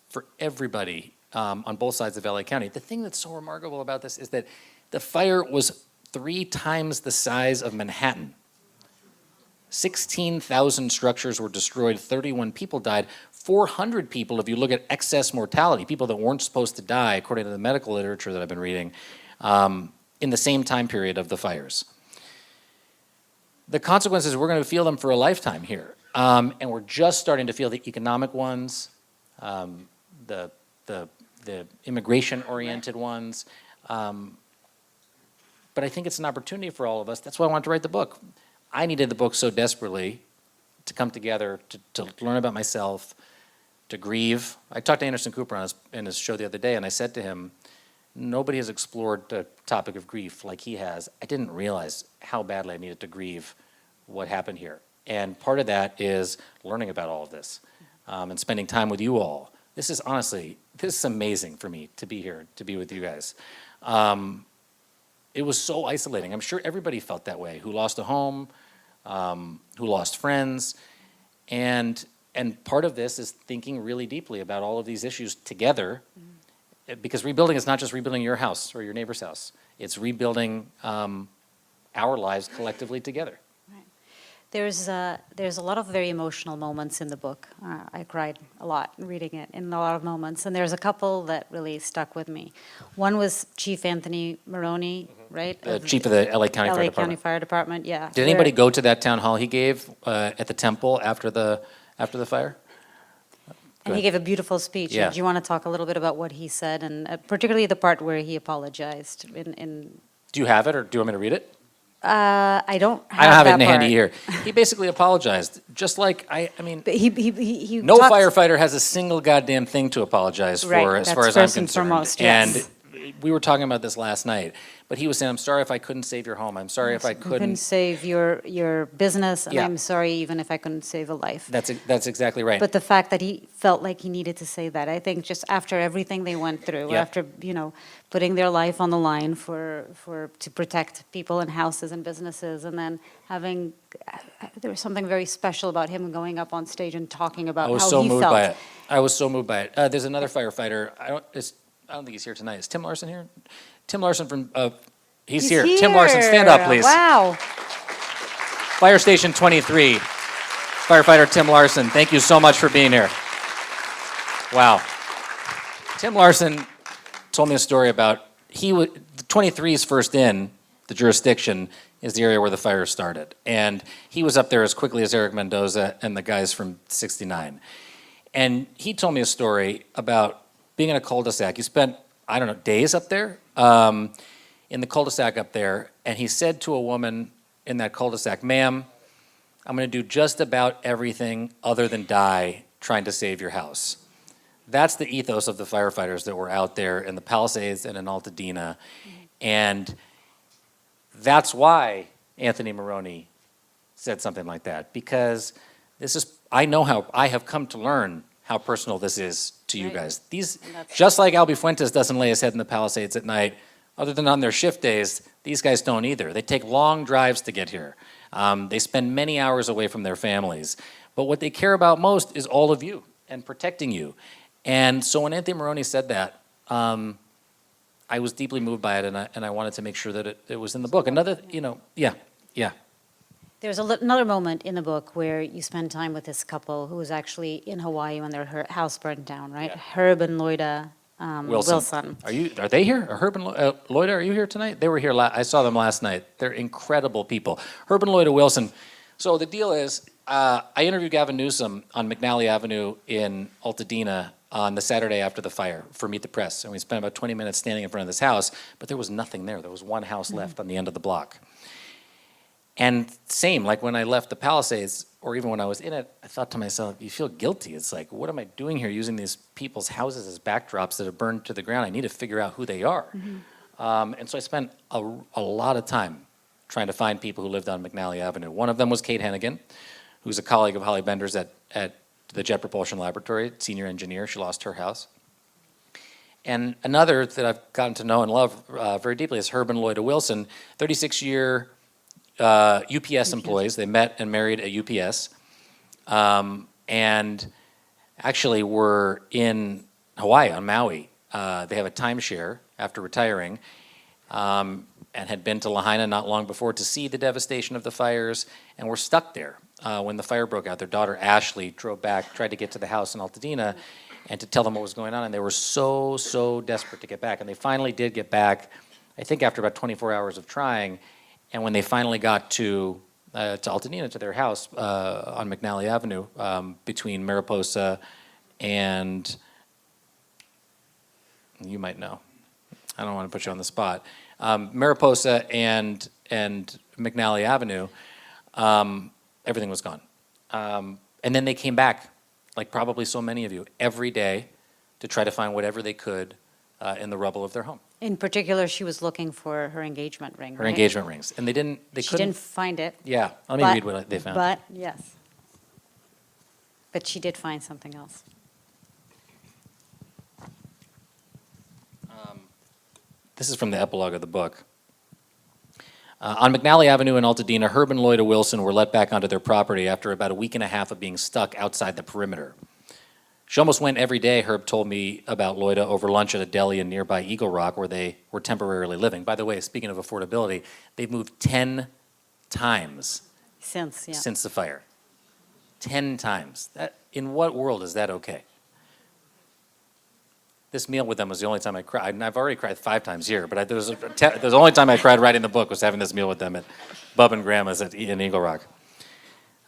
B: for everybody on both sides of LA County, the thing that's so remarkable about this is that the fire was 3 times the size of Manhattan. 16,000 structures were destroyed, 31 people died. 400 people, if you look at excess mortality, people that weren't supposed to die, according to the medical literature that I've been reading, in the same time period of the fires. The consequences, we're going to feel them for a lifetime here. And we're just starting to feel the economic ones, the immigration-oriented ones. But I think it's an opportunity for all of us. That's why I wanted to write the book. I needed the book so desperately to come together, to learn about myself, to grieve. I talked to Anderson Cooper in his show the other day, and I said to him, nobody has explored the topic of grief like he has. I didn't realize how badly I needed to grieve what happened here. And part of that is learning about all of this and spending time with you all. This is amazing for me to be here, to be with you guys. It was so isolating. I'm sure everybody felt that way, who lost a home, who lost friends. And part of this is thinking really deeply about all of these issues together, because rebuilding is not just rebuilding your house or your neighbor's house. It's rebuilding our lives collectively together.
C: Right. There's a lot of very emotional moments in the book. I cried a lot reading it in a lot of moments, and there's a couple that really stuck with me. One was Chief Anthony Maroney, right?
B: The chief of the LA County Fire Department.
C: LA County Fire Department, yeah.
B: Did anybody go to that town hall he gave at the temple after the fire?
C: And he gave a beautiful speech.
B: Yeah.
C: Do you want to talk a little bit about what he said, and particularly the part where he apologized?
B: Do you have it, or do you want me to read it?
C: I don't
B: I don't have it
C: that
B: handy
C: part.
B: here. He basically apologized, just like
C: But he
B: no
C: talked-
B: firefighter has a single goddamn thing to apologize for,
C: Right,
B: as
C: that's
B: far as I'm
C: first and
B: concerned.
C: foremost, yes.
B: And we were talking about this last night, but he was saying, I'm sorry if I couldn't save your home. I'm sorry if I
C: Couldn't
B: couldn't.
C: save your business, and
B: Yeah.
C: I'm sorry even if I couldn't save a life.
B: That's exactly right.
C: But the fact that he felt like he needed to say that, I think just after everything they went through,
B: Yeah.
C: after, putting their life on the line to protect people and houses and businesses, and then there was something very special about him going up on stage and talking about
B: I was
C: how
B: so
C: he
B: moved
C: felt.
B: by it. I was so moved by it. There's another firefighter. I don't think he's here tonight. Is Tim Larson here? Tim Larson from, he's here. Tim Larson, stand up, please.
C: Wow.
B: Fire Station 23, firefighter Tim Larson, thank you so much for being here. Wow. Tim Larson told me a story about, 23's first in, the jurisdiction, is the area where the fire started. And he was up there as quickly as Eric Mendoza and the guys from 69. And he told me a story about being in a cul-de-sac. He spent, I don't know, days up there, in the cul-de-sac up there, and he said to a woman in that cul-de-sac, ma'am, I'm gonna do just about everything other than die trying to save your house. That's the ethos of the firefighters that were out there in the Palisades and in Altadena. And that's why Anthony Maroney said something like that, because I have come to learn how personal this is to you
C: Right.
B: guys. Just like Albie Fuentes doesn't lay his head in the Palisades at night, other than on their shift days, these guys don't either. They take long drives to get here. They spend many hours away from their families. But what they care about most is all of you and protecting you. And so when Anthony Maroney said that, I was deeply moved by it, and I wanted to make sure that it was in the book. Another, yeah.
C: There's another moment in the book where you spend time with this couple who was actually in Hawaii when their house burned down, right?
B: Yeah.
C: Herb and Loida Wilson.
B: Are they here? Are Herb and Loida, are you here tonight? They were here. I saw them last night. They're incredible people. Herb and Loida Wilson. So the deal is, I interviewed Gavin Newsom on McNally Avenue in Altadena on the Saturday after the fire for Meet the Press, and we spent about 20 minutes standing in front of this house, but there was nothing there. There was one house left on the end of the block. And same, like when I left the Palisades, or even when I was in it, I thought to myself, you feel guilty. It's like, what am I doing here using these people's houses as backdrops that have burned to the ground? I need to figure out who they are. And so I spent a lot of time trying to find people who lived on McNally Avenue. One of them was Kate Hennigan, who's a colleague of Holly Bender's at the Jet Propulsion Laboratory, senior engineer. She lost her house. And another that I've gotten to know and love very deeply is Herb and Loida Wilson, 36-year UPS employees. They met and married at UPS, and actually were in Hawaii on Maui. They have a timeshare after retiring, and had been to Lahaina not long before to see the devastation of the fires, and were stuck there when the fire broke out. Their daughter Ashley drove back, tried to get to the house in Altadena, and to tell them what was going on, and they were so desperate to get back, and they finally did get back. I think after about 24 hours of trying. And when they finally got to Altadena, to their house on McNally Avenue, between Mariposa and, you might know, I don't want to put you on the spot, Mariposa and McNally Avenue, everything was gone. And then they came back, like probably so many of you, every day to try to find whatever they could in the rubble of their home.
C: In particular, she was looking for her engagement ring,
B: Her
C: right?
B: engagement rings. And they
C: She
B: couldn't.
C: didn't find it.
B: Yeah, let me
C: but-
B: read what they found.
C: But, yes. But she did find something else.
B: This is from the epilogue of the book. On McNally Avenue in Altadena, Herb and Loida Wilson were let back onto their property after about a week and a half of being stuck outside the perimeter. She almost went every day, Herb told me about Loida, over lunch at a deli in nearby Eagle Rock where they were temporarily living. By the way, speaking of affordability, they've moved 10 times
C: Since, yeah.
B: since the fire. 10 times. In what world is that okay? This meal with them was the only time I cried. And I've already cried 5 times here, but the only time I cried writing the book was having this meal with them at Bub and Grandma's in Eagle Rock.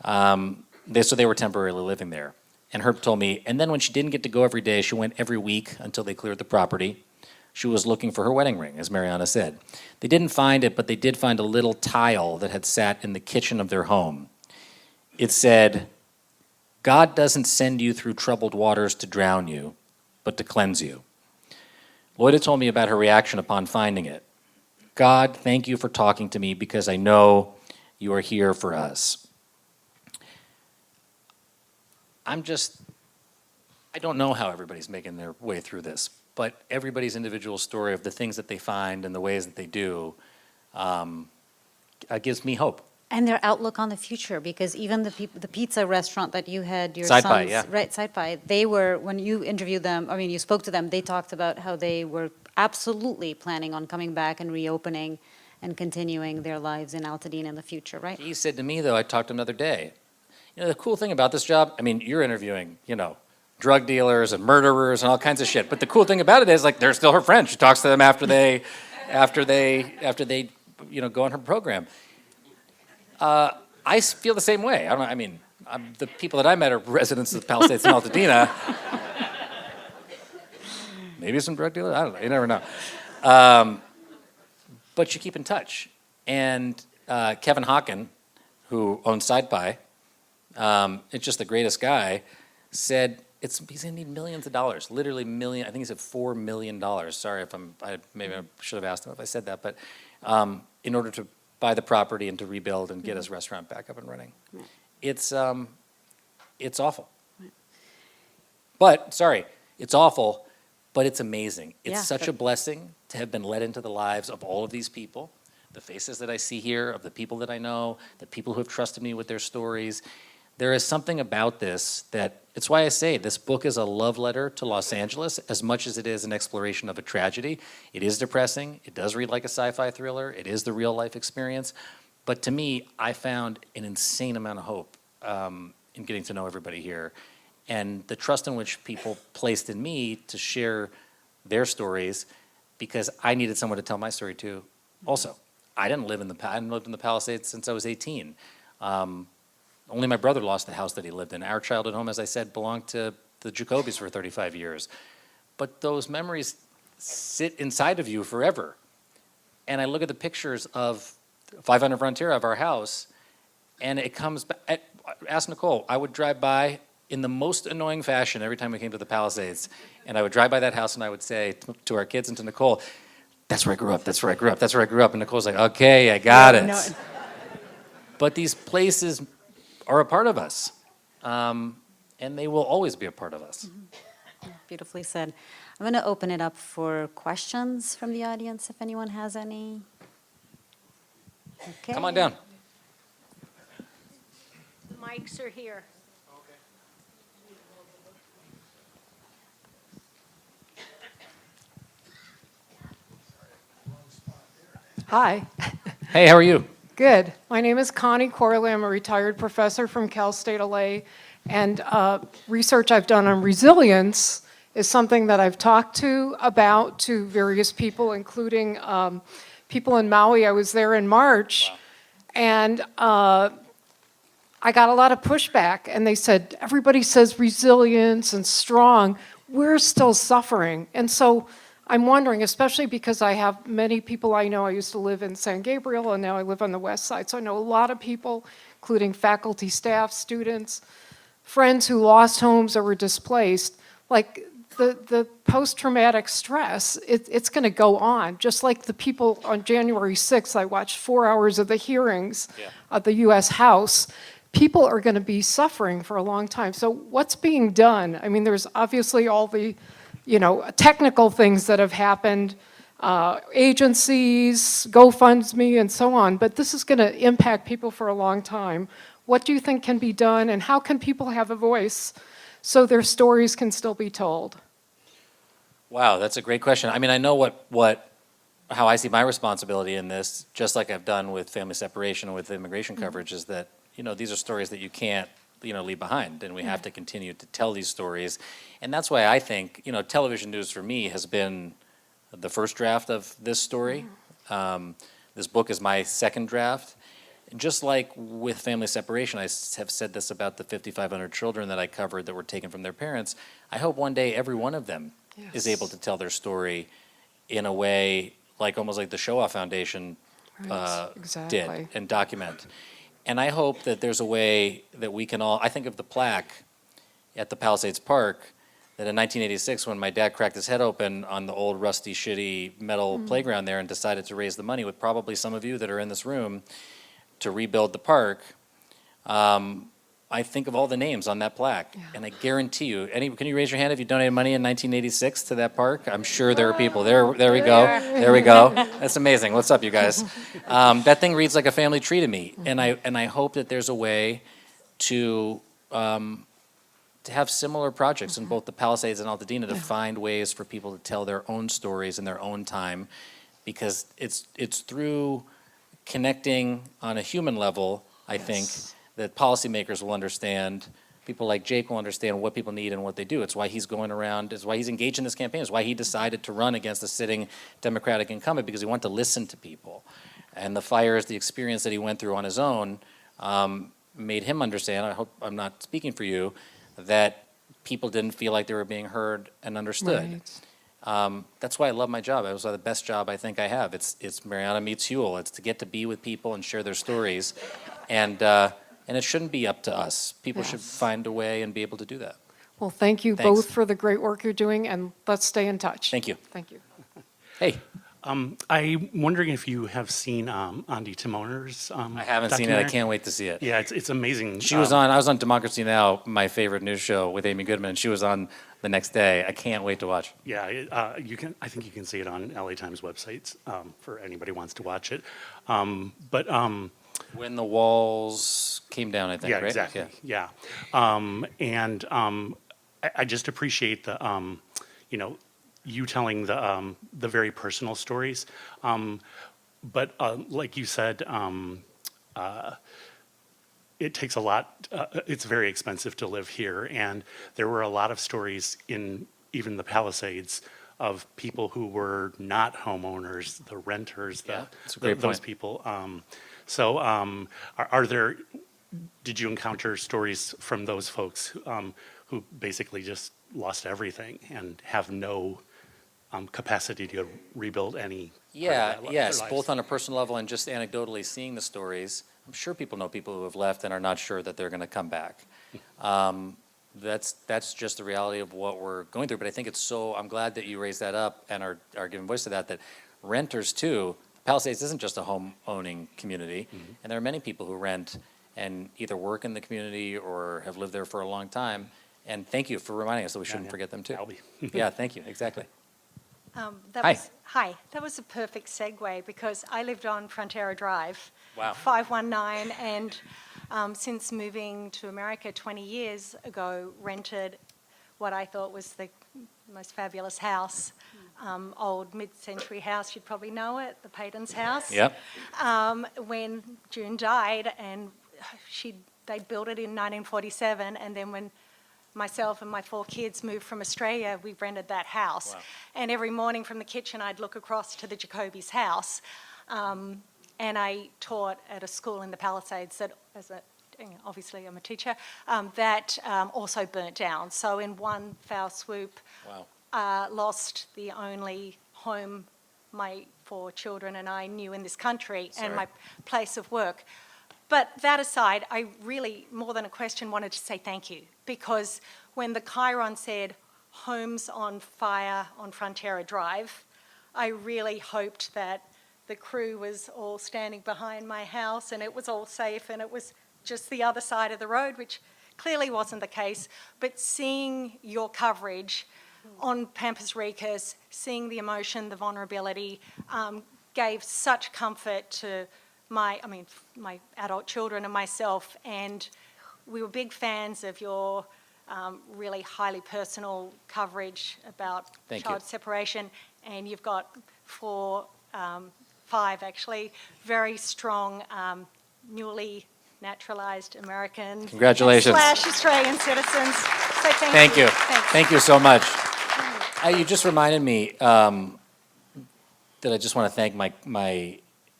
B: So they were temporarily living there. And Herb told me, and then when she didn't get to go every day, she went every week until they cleared the property. She was looking for her wedding ring, as Mariana said. They didn't find it, but they did find a little tile that had sat in the kitchen of their home. It said, "God doesn't send you through troubled waters to drown you, but to cleanse you." Lloyda told me about her reaction upon finding it. God, thank you for talking to me because I know you are here for us. I don't know how everybody's making their way through this, but everybody's individual story of the things that they find and the ways that they do gives me hope.
C: And their outlook on the future, because even the pizza restaurant that you had your
B: Side
C: sons,
B: Pie, yeah.
C: right, Side Pie, they were, when you interviewed them, I mean, you spoke to them, they talked about how they were absolutely planning on coming back and reopening and continuing their lives in Altadena in the future, right?
B: He said to me, though, I talked to him the other day, the cool thing about this job, I mean, you're interviewing, drug dealers and murderers and all kinds of shit, but the cool thing about it is, like, they're still her friends. She talks to them after they go on her program. I feel the same way. The people that I met are residents of the Palisades and Altadena. Maybe some drug dealers. I don't know. You never know. But you keep in touch. And Kevin Hawken, who owns Side Pie, it's just the greatest guy, said he's going to need millions of dollars, literally million. I think he said $4 million. Sorry if maybe I should have asked him if I said that, but in order to buy the property and to rebuild and get his restaurant back up and running.
C: Right.
B: It's awful. Right. But, it's awful, but it's amazing. It's such a blessing to have been let into the lives of all of these people, the faces that I see here, of the people that I know, the people who have trusted me with their stories. There is something about this that, it's why I say this book is a love letter to Los Angeles as much as it is an exploration of a tragedy. It is depressing. It does read like a sci-fi thriller. It is the real life experience. But to me, I found an insane amount of hope in getting to know everybody here. And the trust in which people placed in me to share their stories, because I needed someone to tell my story to also. I hadn't lived in the Palisades since I was 18. Only my brother lost the house that he lived in. Our childhood home, as I said, belonged to the Jacobys for 35 years. But those memories sit inside of you forever. And I look at the pictures of 500 Frontier of our house, and it comes back. Ask Nicole, I would drive by in the most annoying fashion every time we came to the Palisades. And I would drive by that house and I would say to our kids and to Nicole, that's where I grew up, that's where I grew up, that's where I grew up. And Nicole's like, okay, I got it. No. But these places are a part of us, and they will always be a part of us.
C: Mm-hmm. Beautifully said. I'm going to open it up for questions from the audience, if anyone has any. Okay.
B: Come on down.
A: The mics are here.
D: Hi.
B: Hey, how are you?
D: Good. My name is Connie Corley. I'm a retired professor from Cal State LA. And research I've done on resilience is something that I've talked about to various people, including people in Maui. I was there in March. Wow. And I got a lot of pushback. And they said, everybody says resilience and strong. We're still suffering. And so I'm wondering, especially because I have many people I know. I used to live in San Gabriel, and now I live on the west side. So I know a lot of people, including faculty, staff, students, friends who lost homes or were displaced. Like the post-traumatic stress, it's going to go on. Just like the people on January 6th, I watched 4 hours of the hearings of the U.S. House. People are going to be suffering for a long time. So what's being done? I mean, there's obviously all the technical things that have happened, agencies, GoFundMe, and so on, but this is going to impact people for a long time. What do you think can be done, and how can people have a voice so their stories can still be told?
B: Wow, that's a great question. I mean, I know how I see my responsibility in this, just like I've done with family separation and with immigration coverage, is that, these are stories that you can't leave behind, and we have to continue to tell these stories. And that's why I think, television news for me has been the first draft of this story. This book is my second draft. And just like with family separation, I have said this about the 5,500 children that I covered that were taken from their parents. I hope one day every one of them is able to tell their story in a way almost like the Shoah Foundation did, and document. And I hope that there's a way that we can all, I think of the plaque at the Palisades Park that in 1986, when my dad cracked his head open on the old rusty, shitty metal playground there and decided to raise the money with probably some of you that are in this room to rebuild the park, I think of all the names on that plaque, and I guarantee you, can you raise your hand if you donated money in 1986 to that park? I'm sure there are people. There we go. There we go. That's amazing. What's up, you guys? That thing reads like a family tree to me, and I hope that there's a way to have similar projects in both the Palisades and Altadena to find ways for people to tell their own stories in their own time, because it's through connecting on a human level, I think, that policymakers will understand, people like Jake will understand what people need and what they do. It's why he's going around, it's why he's engaged in this campaign, it's why he decided to run against a sitting Democratic incumbent, because he wanted to listen to people. And the fires, the experience that he went through on his own, made him understand, I hope I'm not speaking for you, that people didn't feel like they were being heard and understood.
D: Right.
B: That's why I love my job. It was the best job I think I have. It's Mariana meets Huel. It's to get to be with people and share their stories. And it shouldn't be up to us. People should find a way and be able to do that.
D: Well, thank you
B: Thanks.
D: both for the great work you're doing, and let's stay in touch.
B: Thank you.
D: Thank you.
B: Hey,
E: I'm wondering if you have seen Andi Timoner's
B: I haven't seen it. I can't wait to see it.
E: Yeah, it's amazing.
B: She was on, I was on Democracy Now!, my favorite news show with Amy Goodman, and she was on the next day. I can't wait to watch.
E: Yeah, I think you can see it on LA Times websites for anybody who wants to watch it.
B: When the walls came down, I think,
E: Yeah,
B: right?
E: exactly. Yeah. I just appreciate the, you telling the very personal stories. Like you said, it takes a lot, it's very expensive to live here. And there were a lot of stories in even the Palisades of people who were not homeowners, the renters,
B: that's a great
E: those
B: point.
E: people. Did you encounter stories from those folks who basically just lost everything and have no capacity to rebuild any?
B: Yeah,
E: part of their
B: yes,
E: lives?
B: both on a personal level and just anecdotally seeing the stories. I'm sure people know people who have left and are not sure that they're going to come back. That's just the reality of what we're going through. But I think I'm glad that you raised that up and are giving voice to that renters too, Palisades isn't just a home-owning community, and there are many people who rent and either work in the community or have lived there for a long time. And thank you for reminding us that we shouldn't forget them too.
E: I'll be.
B: Yeah, thank you, exactly.
A: Hi. That was a perfect segue, because I lived on Frontera Drive,
B: Wow.
A: 519, and since moving to America 20 years ago, rented what I thought was the most fabulous house, old mid-century house. You'd probably know it, the Payton's house.
B: Yep.
A: When June died, and they built it in 1947, and then when myself and my 4 kids moved from Australia, we rented that house.
B: Wow.
A: And every morning from the kitchen, I'd look across to the Jacobi's house. And I taught at a school in the Palisades that, obviously I'm a teacher, that also burnt down. So in one foul swoop,
B: Wow.
A: lost the only home my 4 children and I knew in this country,
B: Sorry.
A: and my place of work. But that aside, I really, more than a question, wanted to say thank you, because when the Chiron said homes on fire on Frontera Drive, I really hoped that the crew was all standing behind my house and it was all safe and it was just the other side of the road, which clearly wasn't the case. But seeing your coverage on Pampas Ricas, seeing the emotion, the vulnerability, gave such comfort to my adult children and myself. And we were big fans of your really highly personal coverage about
B: Thank you.
A: child separation. And you've got 5 actually, very strong, newly naturalized American.
B: Congratulations.
A: / Australian citizens. So
B: Thank you.
A: Thanks.
B: Thank you so much. You just reminded me that I just want to thank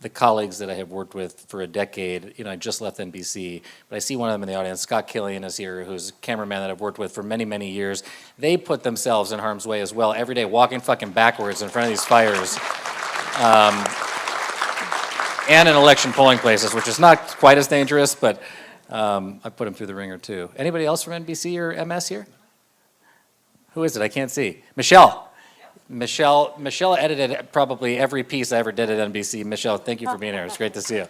B: the colleagues that I have worked with for a decade. I just left NBC, but I see one of them in the audience. Scott Killian is here, who's a cameraman that I've worked with for many, many years. They put themselves in harm's way as well every day, walking fucking backwards in front of these fires. And in election polling places, which is not quite as dangerous, but I put them through the ringer too. Anybody else from NBC or MS here? Who is it? I can't see. Michelle. Michelle edited probably every piece I ever did at NBC. Michelle, thank you for being here. It's great to see you.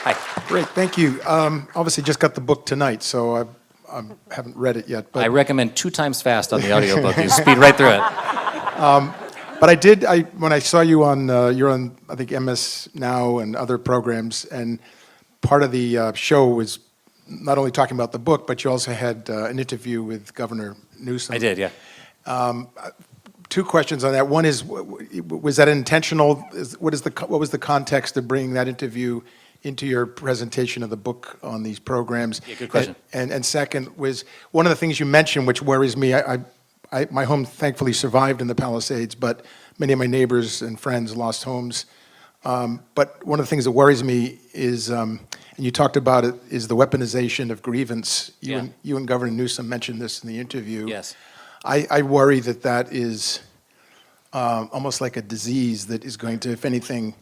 B: Hi.
F: Great, thank you. Obviously, just got the book tonight, so I haven't read it yet. But
B: I recommend 2 times fast on the audiobook. You speed right through it.
F: But when I saw you on, you're on, I think, MS Now and other programs, and part of the show was not only talking about the book, but you also had an interview with Governor Newsom.
B: I did, yeah.
F: 2 questions on that. One is, was that intentional? What was the context of bringing that interview into your presentation of the book on these programs?
B: Yeah, good question.
F: And second was, one of the things you mentioned, which worries me, my home thankfully survived in the Palisades, but many of my neighbors and friends lost homes. But one of the things that worries me is, and you talked about it, is the weaponization of grievance.
B: Yeah.
F: You and Governor Newsom mentioned this in the interview.
B: Yes.
F: I worry that is almost like a disease that is going to, if anything,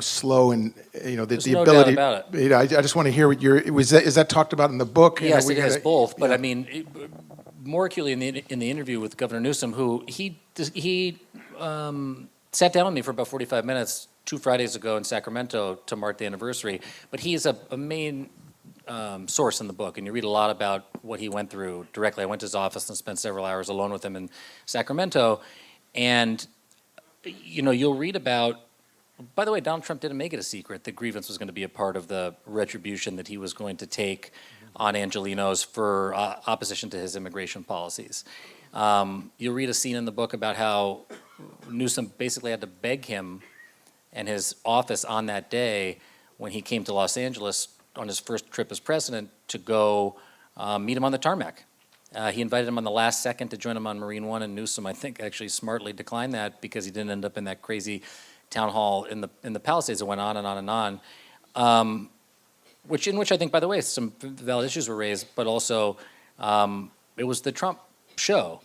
F: slow and,
B: There's
F: the
B: no
F: ability.
B: doubt about it.
F: I just want to hear what is that talked about in the book?
B: Yes, it is both, but I mean, more acutely in the interview with Governor Newsom, who he sat down with me for about 45 minutes 2 Fridays ago in Sacramento to mark the anniversary, but he is a main source in the book, and you read a lot about what he went through directly. I went to his office and spent several hours alone with him in Sacramento, and you'll read about, by the way, Donald Trump didn't make it a secret that grievance was going to be a part of the retribution that he was going to take on Angelenos for opposition to his immigration policies. You'll read a scene in the book about how Newsom basically had to beg him and his office on that day when he came to Los Angeles on his first trip as president to go meet him on the tarmac. He invited him on the last second to join him on Marine One, and Newsom, I think, actually smartly declined that because he didn't end up in that crazy town hall in the Palisades that went on and on and on. In which I think, by the way, some valid issues were raised, but also it was the Trump show.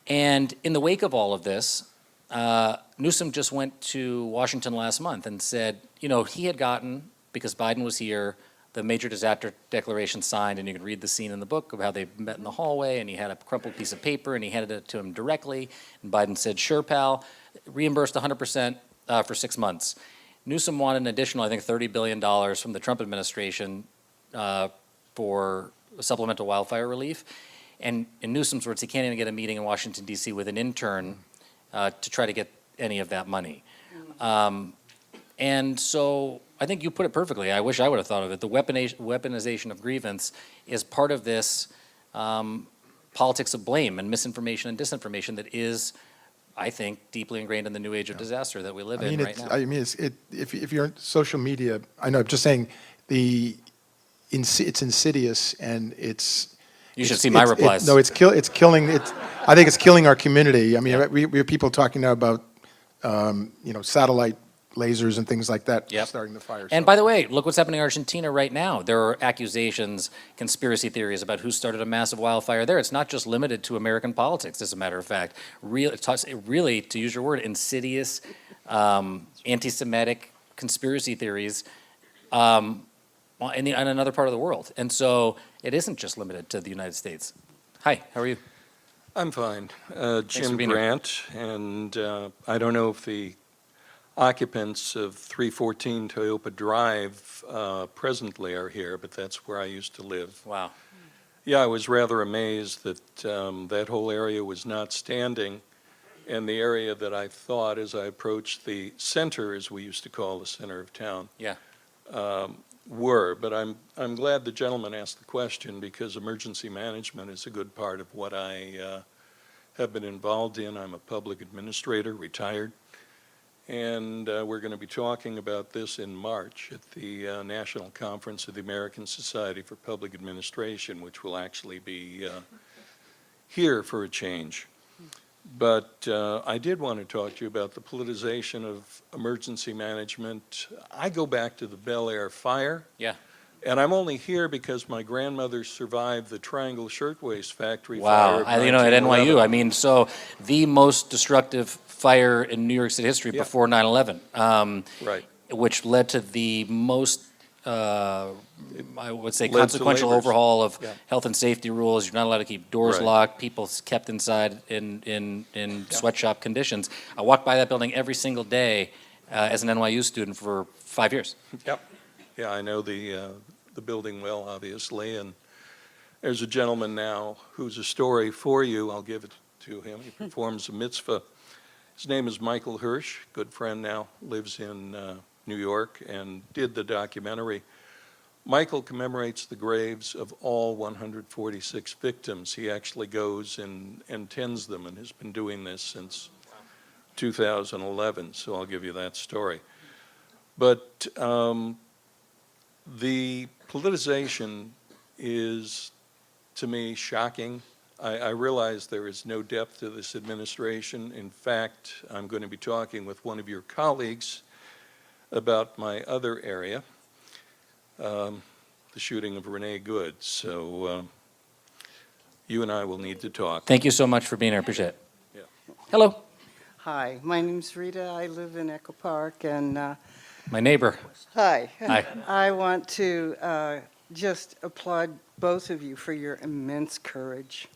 B: And in the wake of all of this, Newsom just went to Washington last month and said, he had gotten, because Biden was here, the major disaster declaration signed, and you can read the scene in the book of how they met in the hallway, and he had a crumpled piece of paper, and he handed it to him directly, and Biden said, sure, pal, reimbursed 100% for 6 months. Newsom wanted an additional, I think, $30 billion from the Trump administration for supplemental wildfire relief. And in Newsom's words, he can't even get a meeting in Washington, D.C. with an intern to try to get any of that money. And so I think you put it perfectly. I wish I would have thought of it. The weaponization of grievance is part of this politics of blame and misinformation and disinformation that is, I think, deeply ingrained in the new age of disaster that we live in right now.
F: If you're on social media, I know, I'm just saying, it's insidious and it's.
B: You should see my replies.
F: It's killing. I think it's killing our community. I mean, we have people talking now about, satellite lasers and things like that starting the fire.
B: And by the way, look what's happening in Argentina right now. There are accusations, conspiracy theories about who started a massive wildfire there. It's not just limited to American politics, as a matter of fact. Really, to use your word, insidious, anti-Semitic conspiracy theories in another part of the world. And so it isn't just limited to the United States. Hi, how are you?
G: I'm fine. Jim
B: being here.
G: Grant, and I don't know if the occupants of 314 Toyopa Drive presently are here, but that's where I used to live.
B: Wow.
G: Yeah, I was rather amazed that that whole area was not standing, and the area that I thought as I approached the center, as we used to call the center of town,
B: Yeah.
G: were. But I'm glad the gentleman asked the question, because emergency management is a good part of what I have been involved in. I'm a public administrator, retired. And we're going to be talking about this in March at the National Conference of the American Society for Public Administration, which will actually be here for a change. But I did want to talk to you about the politicization of emergency management. I go back to the Bel Air fire.
B: Yeah.
G: And I'm only here because my grandmother survived the Triangle Shirtwaist Factory
B: Wow.
G: fire.
B: At NYU,
G: 1911.
B: So the most destructive fire in New York City history
G: Yeah.
B: before 9/11.
G: Right.
B: Which led to the most I would say
G: Led to
B: consequential
G: labors.
B: overhaul of
G: Yeah.
B: health and safety rules. You're not allowed to keep doors
G: Right.
B: locked, people kept inside in sweatshop conditions. I walked by that building every single day as an NYU student for 5 years.
G: Yep. Yeah, I know the building well, obviously, and there's a gentleman now who's a story for you. I'll give it to him. He performs a mitzvah. His name is Michael Hirsch, good friend now, lives in New York, and did the documentary. Michael commemorates the graves of all 146 victims. He actually goes and tends them and has been doing this since 2011, so I'll give you that story. But the politicization is, to me, shocking. I realize there is no depth to this administration. In fact, I'm going to be talking with one of your colleagues about my other area, the shooting of Renee Good. So you and I will need to talk.
B: Thank you so much for being here, appreciate it.
G: Yeah.
B: Hello,
H: Hi, my name's Rita. I live in Echo Park, and
B: my neighbor.
H: hi.
B: Hi.
H: I want to just applaud both of you for your immense courage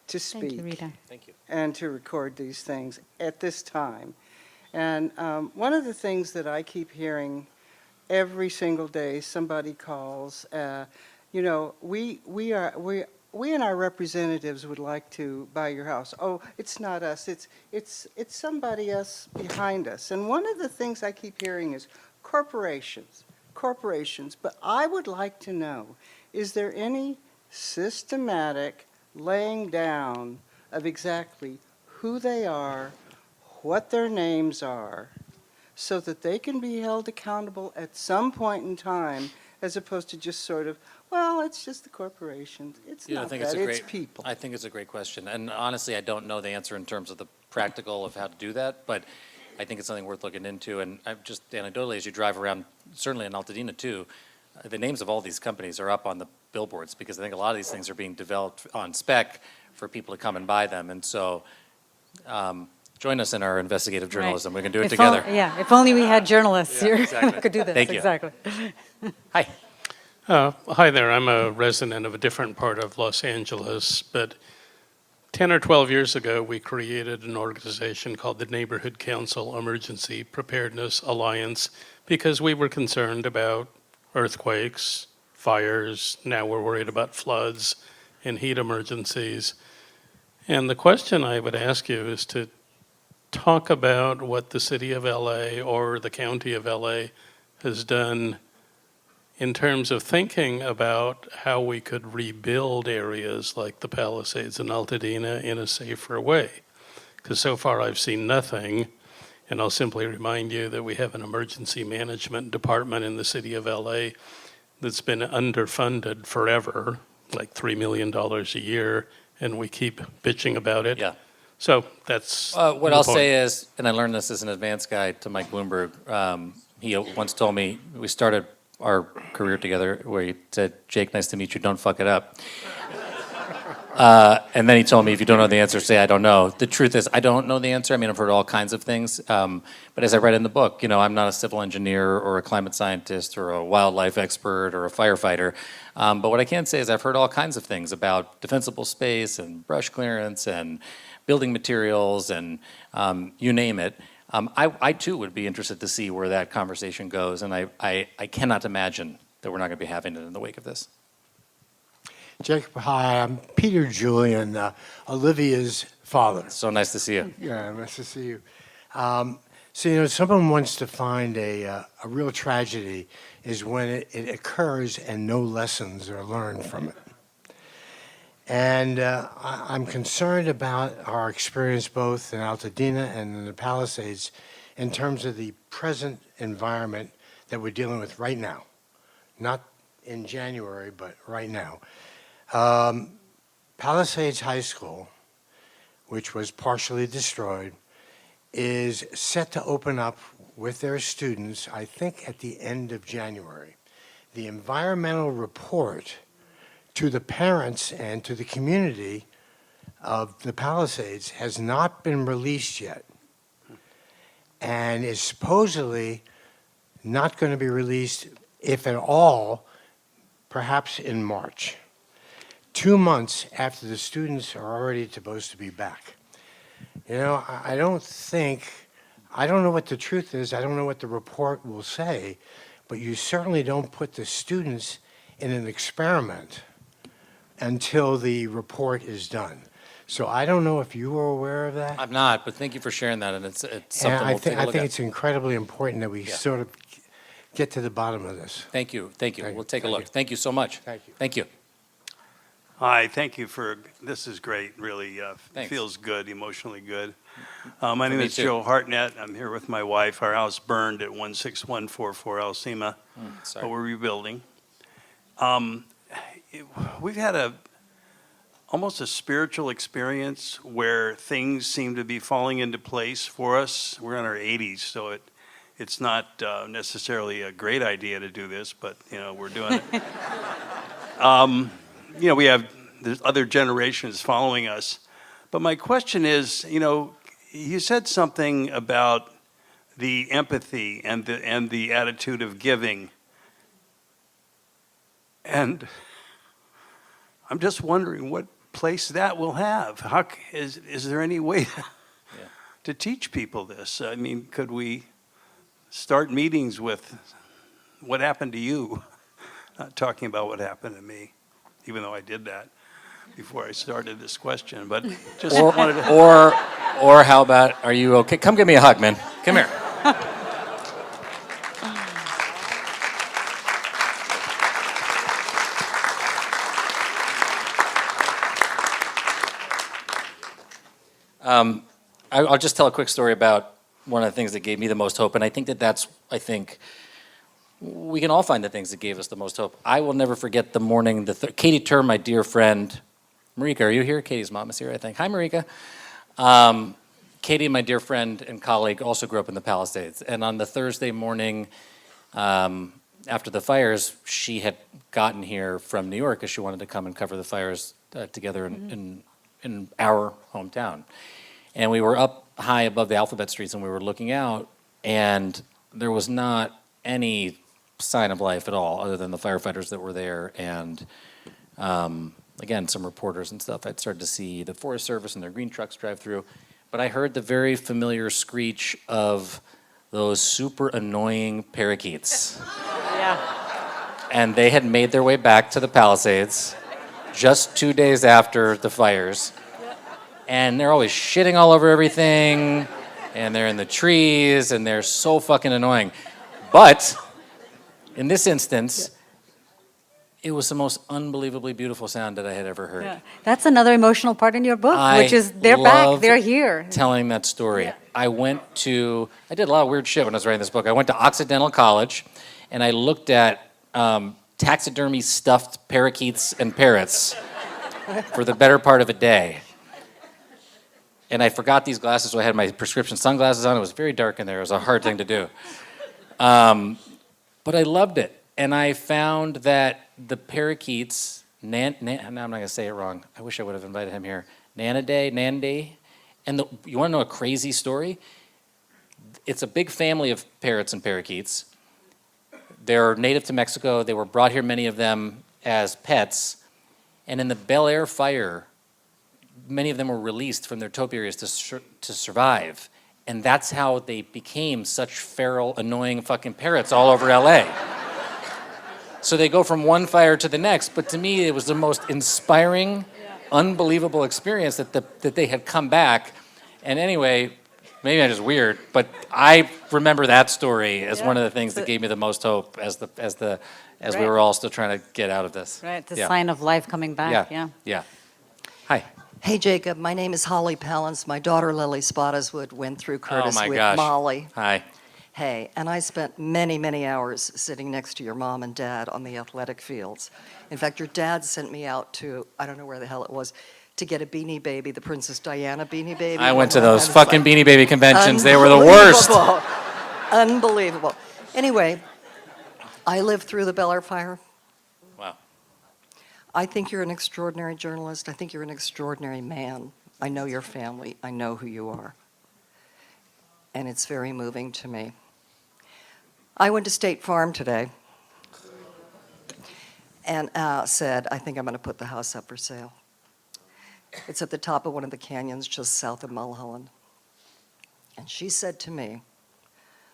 H: to
C: Thank you,
H: speak
C: Rita.
B: Thank you.
H: and to record these things at this time. And one of the things that I keep hearing every single day, somebody calls, we and our representatives would like to buy your house. Oh, it's not us, it's somebody else behind us. And one of the things I keep hearing is corporations. But I would like to know, is there any systematic laying down of exactly who they are, what their names are, so that they can be held accountable at some point in time, as opposed to just sort of, well, it's just the corporations. It's
B: Yeah, I
H: not
B: think
H: that,
B: it's a
H: it's
B: great.
H: people.
B: I think it's a great question, and honestly, I don't know the answer in terms of the practical of how to do that, but I think it's something worth looking into. And I've just anecdotally, as you drive around, certainly in Altadena too, the names of all these companies are up on the billboards because I think a lot of these things are being developed on spec for people to come and buy them. And so, join us in our investigative journalism. We can do it together.
C: Yeah, if only we had journalists
B: Yeah,
C: here
B: exactly.
C: that could do this.
B: Thank you.
C: Exactly.
B: Hi.
I: Hi there. I'm a resident of a different part of Los Angeles, but 10 or 12 years ago, we created an organization called the Neighborhood Council Emergency Preparedness Alliance because we were concerned about earthquakes, fires. Now we're worried about floods and heat emergencies. And the question I would ask you is to talk about what the city of LA or the county of LA has done in terms of thinking about how we could rebuild areas like the Palisades and Altadena in a safer way. Because so far I've seen nothing, and I'll simply remind you that we have an emergency management department in the city of LA that's been underfunded forever, like $3 million a year, and we keep bitching about it.
B: Yeah.
I: So that's
B: What
I: the
B: I'll
I: point.
B: say is, and I learned this as an advance guide to Mike Bloomberg, he once told me, we started our career together where he said, Jake, nice to meet you, don't fuck it up. And then he told me, if you don't know the answer, say, I don't know. The truth is, I don't know the answer. I mean, I've heard all kinds of things. But as I read in the book, I'm not a civil engineer or a climate scientist or a wildlife expert or a firefighter. But what I can say is I've heard all kinds of things about defensible space and brush clearance and building materials and you name it. I too would be interested to see where that conversation goes, and I cannot imagine that we're not going to be having it in the wake of this.
J: Jacob, hi, I'm Peter Julian, Olivia's father.
B: So nice to see you.
J: Yeah, nice to see you. So, someone wants to find a real tragedy is when it occurs and no lessons are learned from it. And I'm concerned about our experience both in Altadena and in the Palisades in terms of the present environment that we're dealing with right now. Not in January, but right now. Palisades High School, which was partially destroyed, is set to open up with their students, I think, at the end of January. The environmental report to the parents and to the community of the Palisades has not been released yet and is supposedly not going to be released if at all, perhaps in March, 2 months after the students are already supposed to be back. You know, I don't think, I don't know what the truth is, I don't know what the report will say, but you certainly don't put the students in an experiment until the report is done. So I don't know if you were aware of that.
B: I'm not, but thank you for sharing that, and it's
J: And
B: something we'll take a
J: I
B: look
J: think
B: at.
J: it's incredibly important that we sort of get to the bottom of this.
B: Thank you. We'll take a
J: Thank
B: look.
J: you.
B: Thank you so much.
J: Thank you.
B: Thank you.
K: Hi, thank you for, this is great, really,
B: Thanks.
K: feels good, emotionally good. My name
B: me
K: is
B: too.
K: Joe Hartnett, I'm here with my wife. Our house burned at 16144 Alcima, but
B: Sorry.
K: we're rebuilding. We've had almost a spiritual experience where things seem to be falling into place for us. We're in our 80s, so it's not necessarily a great idea to do this, but, you know, we're doing it. You know, there's other generations following us. But my question is, you know, you said something about the empathy and the attitude of giving. And I'm just wondering what place that will have. Is there any way to teach people this? I mean, could we start meetings with what happened to you? Not talking about what happened to me, even though I did that before I started this question, but just wanted to.
B: Or how about, are you okay? Come give me a hug, man. Come here. I'll just tell a quick story about one of the things that gave me the most hope, and I think I think we can all find the things that gave us the most hope. I will never forget the morning, Katie Turm, my dear friend, Marika, are you here? Katie's mom is here, I think. Hi, Marika. Katie, my dear friend and colleague, also grew up in the Palisades, and on the Thursday morning after the fires, she had gotten here from New York because she wanted to come and cover the fires together in our hometown. And we were up high above the alphabet streets and we were looking out, and there was not any sign of life at all other than the firefighters that were there and again, some reporters and stuff. I'd started to see the Forest Service and their green trucks drive through, but I heard the very familiar screech of those super annoying parakeets.
C: Yeah.
B: And they had made their way back to the Palisades just 2 days after the fires. And they're always shitting all over everything, and they're in the trees, and they're so fucking annoying. But in this instance, it was the most unbelievably beautiful sound that I had ever heard.
C: Yeah. That's another emotional part in your book,
B: I
C: which is they're back,
B: love
C: they're here.
B: Telling that story.
C: Yeah.
B: I did a lot of weird shit when I was writing this book. I went to Occidental College, and I looked at taxidermy stuffed parakeets and parrots for the better part of a day. And I forgot these glasses, so I had my prescription sunglasses on. It was very dark in there. It was a hard thing to do. But I loved it. And I found that the parakeets, now I'm not going to say it wrong. I wish I would have invited him here. Nanidae. And you want to know a crazy story? It's a big family of parrots and parakeets. They're native to Mexico. They were brought here, many of them, as pets. And in the Bel Air fire, many of them were released from their topiaries to survive. And that's how they became such feral, annoying fucking parrots all over LA. So they go from one fire to the next, but to me it was the most inspiring, unbelievable experience that they had come back. And anyway, maybe I'm just weird, but I remember that story as one of the things that gave me the most hope as we were all still trying to get out of this.
C: Right, the
B: Yeah.
C: sign of life coming back,
B: Yeah. Hi.
L: Hey, Jacob. My name is Holly Palance. My daughter, Lily Spottiswoode, went through Curtis
B: Oh my
L: with
B: gosh.
L: Molly.
B: Hi.
L: Hey, and I spent many, many hours sitting next to your mom and dad on the athletic fields. In fact, your dad sent me out to, I don't know where the hell it was, to get a Beanie Baby, the Princess Diana Beanie Baby.
B: I went to
L: And I
B: those
L: was
B: fucking
L: like,
B: Beanie Baby conventions. They were the worst.
L: Unbelievable. Anyway, I lived through the Bel Air fire.
B: Wow.
L: I think you're an extraordinary journalist. I think you're an extraordinary man. I know your family. I know who you are. And it's very moving to me. I went to State Farm today. and said, I think I'm going to put the house up for sale. It's at the top of one of the canyons just south of Mulholland. And she said to me,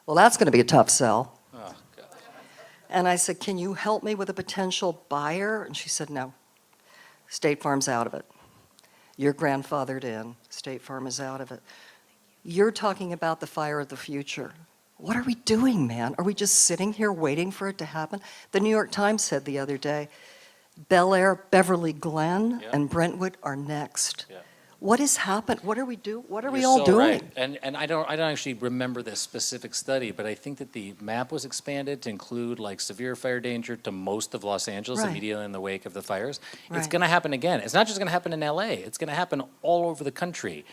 L: well, that's going to be a tough sell.
B: Oh, God.
L: And I said, can you help me with a potential buyer? And she said, no. State Farm's out of it. You're grandfathered in. State Farm is out of it. You're talking about the fire of the future. What are we doing, man? Are we just sitting here waiting for it to happen? The New York Times said the other day, Bel Air, Beverly Glen,
B: Yeah.
L: and Brentwood are next.
B: Yeah.
L: What has happened? What are we doing? What are we
B: You're
L: all
B: so
L: doing?
B: right. And I don't actually remember this specific study, but I think that the map was expanded to include like severe fire danger to most of Los Angeles
L: Right.
B: immediately in the wake of the fires. It's
L: Right.
B: going to happen again. It's not just going to happen in LA. It's going to happen all over the country.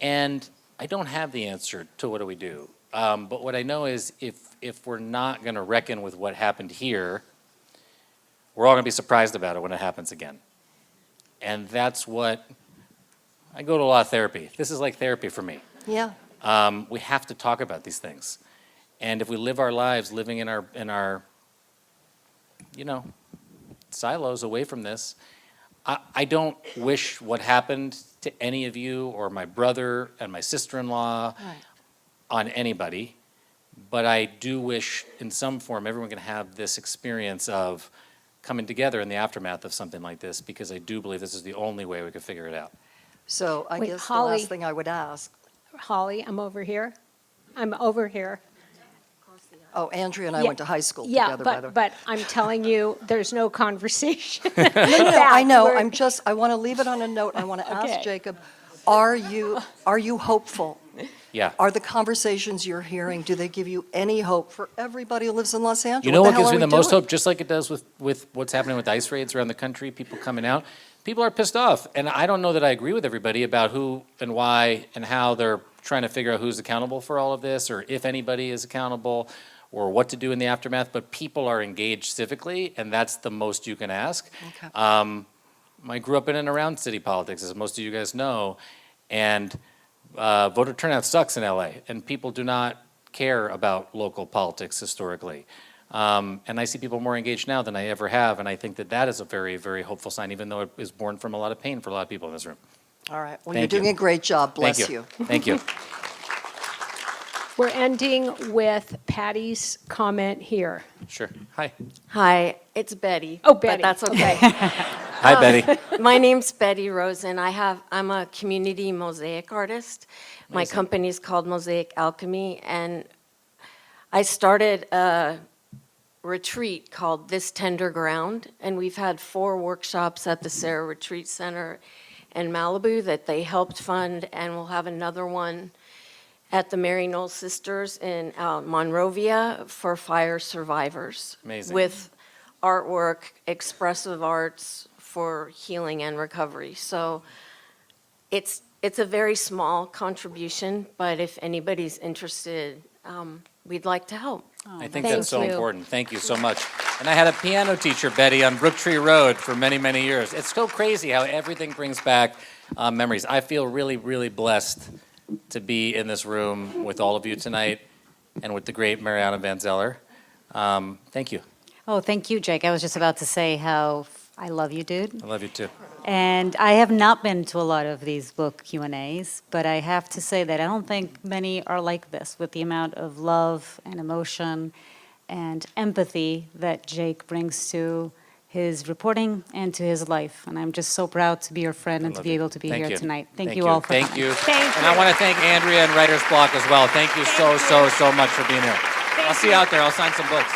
B: And I don't have the answer to what do we do. But what I know is if we're not going to reckon with what happened here, we're all going to be surprised about it when it happens again. And that's what I go to a lot of therapy. This is like therapy for me.
L: Yeah.
B: We have to talk about these things. And if we live our lives living in our silos away from this, I don't wish what happened to any of you or my brother and my sister-in-law
L: Right.
B: on anybody. But I do wish in some form everyone can have this experience of coming together in the aftermath of something like this, because I do believe this is the only way we could figure it out.
L: So I
A: Wait,
L: guess the
A: Holly.
L: last thing I would ask,
A: Holly, I'm over here. I'm over here.
L: oh, Andrea and I
A: Yeah.
L: went to high school
A: Yeah,
L: together, by the way.
A: but I'm telling you, there's no conversation.
L: No, I know.
A: We're-
L: I want to leave it on a note. I want to
A: Okay.
L: ask Jacob, are you hopeful?
B: Yeah.
L: Are the conversations you're hearing, do they give you any hope for everybody who lives in Los Angeles?
B: You know what
L: the
B: gives
L: hell
B: me
L: are
B: the
L: we
B: most
L: doing?
B: hope, just like it does with what's happening with ice raids around the country, people coming out? People are pissed off, and I don't know that I agree with everybody about who and why and how they're trying to figure out who's accountable for all of this, or if anybody is accountable, or what to do in the aftermath, but people are engaged civically, and that's the most you can ask.
L: Okay.
B: I grew up in and around city politics, as most of you guys know, and voter turnout sucks in LA, and people do not care about local politics historically. And I see people more engaged now than I ever have, and I think that that is a very, very hopeful sign, even though it is born from a lot of pain for a lot of people in this room.
L: All right. Well,
B: Thank
L: you're doing
B: you.
L: a great job. Bless
B: Thank
L: you.
B: Thank you.
A: We're ending with Patty's comment here.
B: Sure. Hi.
M: Hi, it's Betty.
A: Oh, Betty.
M: But that's okay.
B: Hi, Betty.
M: My name's Betty Rosen. I'm a community mosaic artist. My
B: Amazing.
M: company's called Mosaic Alchemy, and I started a retreat called This Tender Ground, and we've had 4 workshops at the Sarah Retreat Center in Malibu that they helped fund, and we'll have another one at the Mary Knoll Sisters in Monrovia for fire survivors.
B: Amazing.
M: With artwork, expressive arts for healing and recovery. So it's a very small contribution, but if anybody's interested, we'd like to help.
B: I think
A: Thank
B: that's so
A: you.
B: important. Thank you so much. And I had a piano teacher, Betty, on Brooktree Road for many, many years. It's so crazy how everything brings back memories. I feel really, really blessed to be in this room with all of you tonight and with the great Mariana Van Zeller. Thank you.
C: Oh, thank you, Jake. I was just about to say how I love you, dude.
B: I love you too.
C: And I have not been to a lot of these book Q&As, but I have to say that I don't think many are like this, with the amount of love and emotion and empathy that Jake brings to his reporting and to his life. And I'm just so proud to be your friend and to
B: love
C: be
B: you.
C: able to be
B: Thank
C: here
B: you.
C: tonight. Thank you all for
B: Thank
C: coming.
B: you.
A: Thank
B: And I want to thank Andrea and Writer's Block as well. Thank you so much for being here. I'll see you out there. I'll sign some books.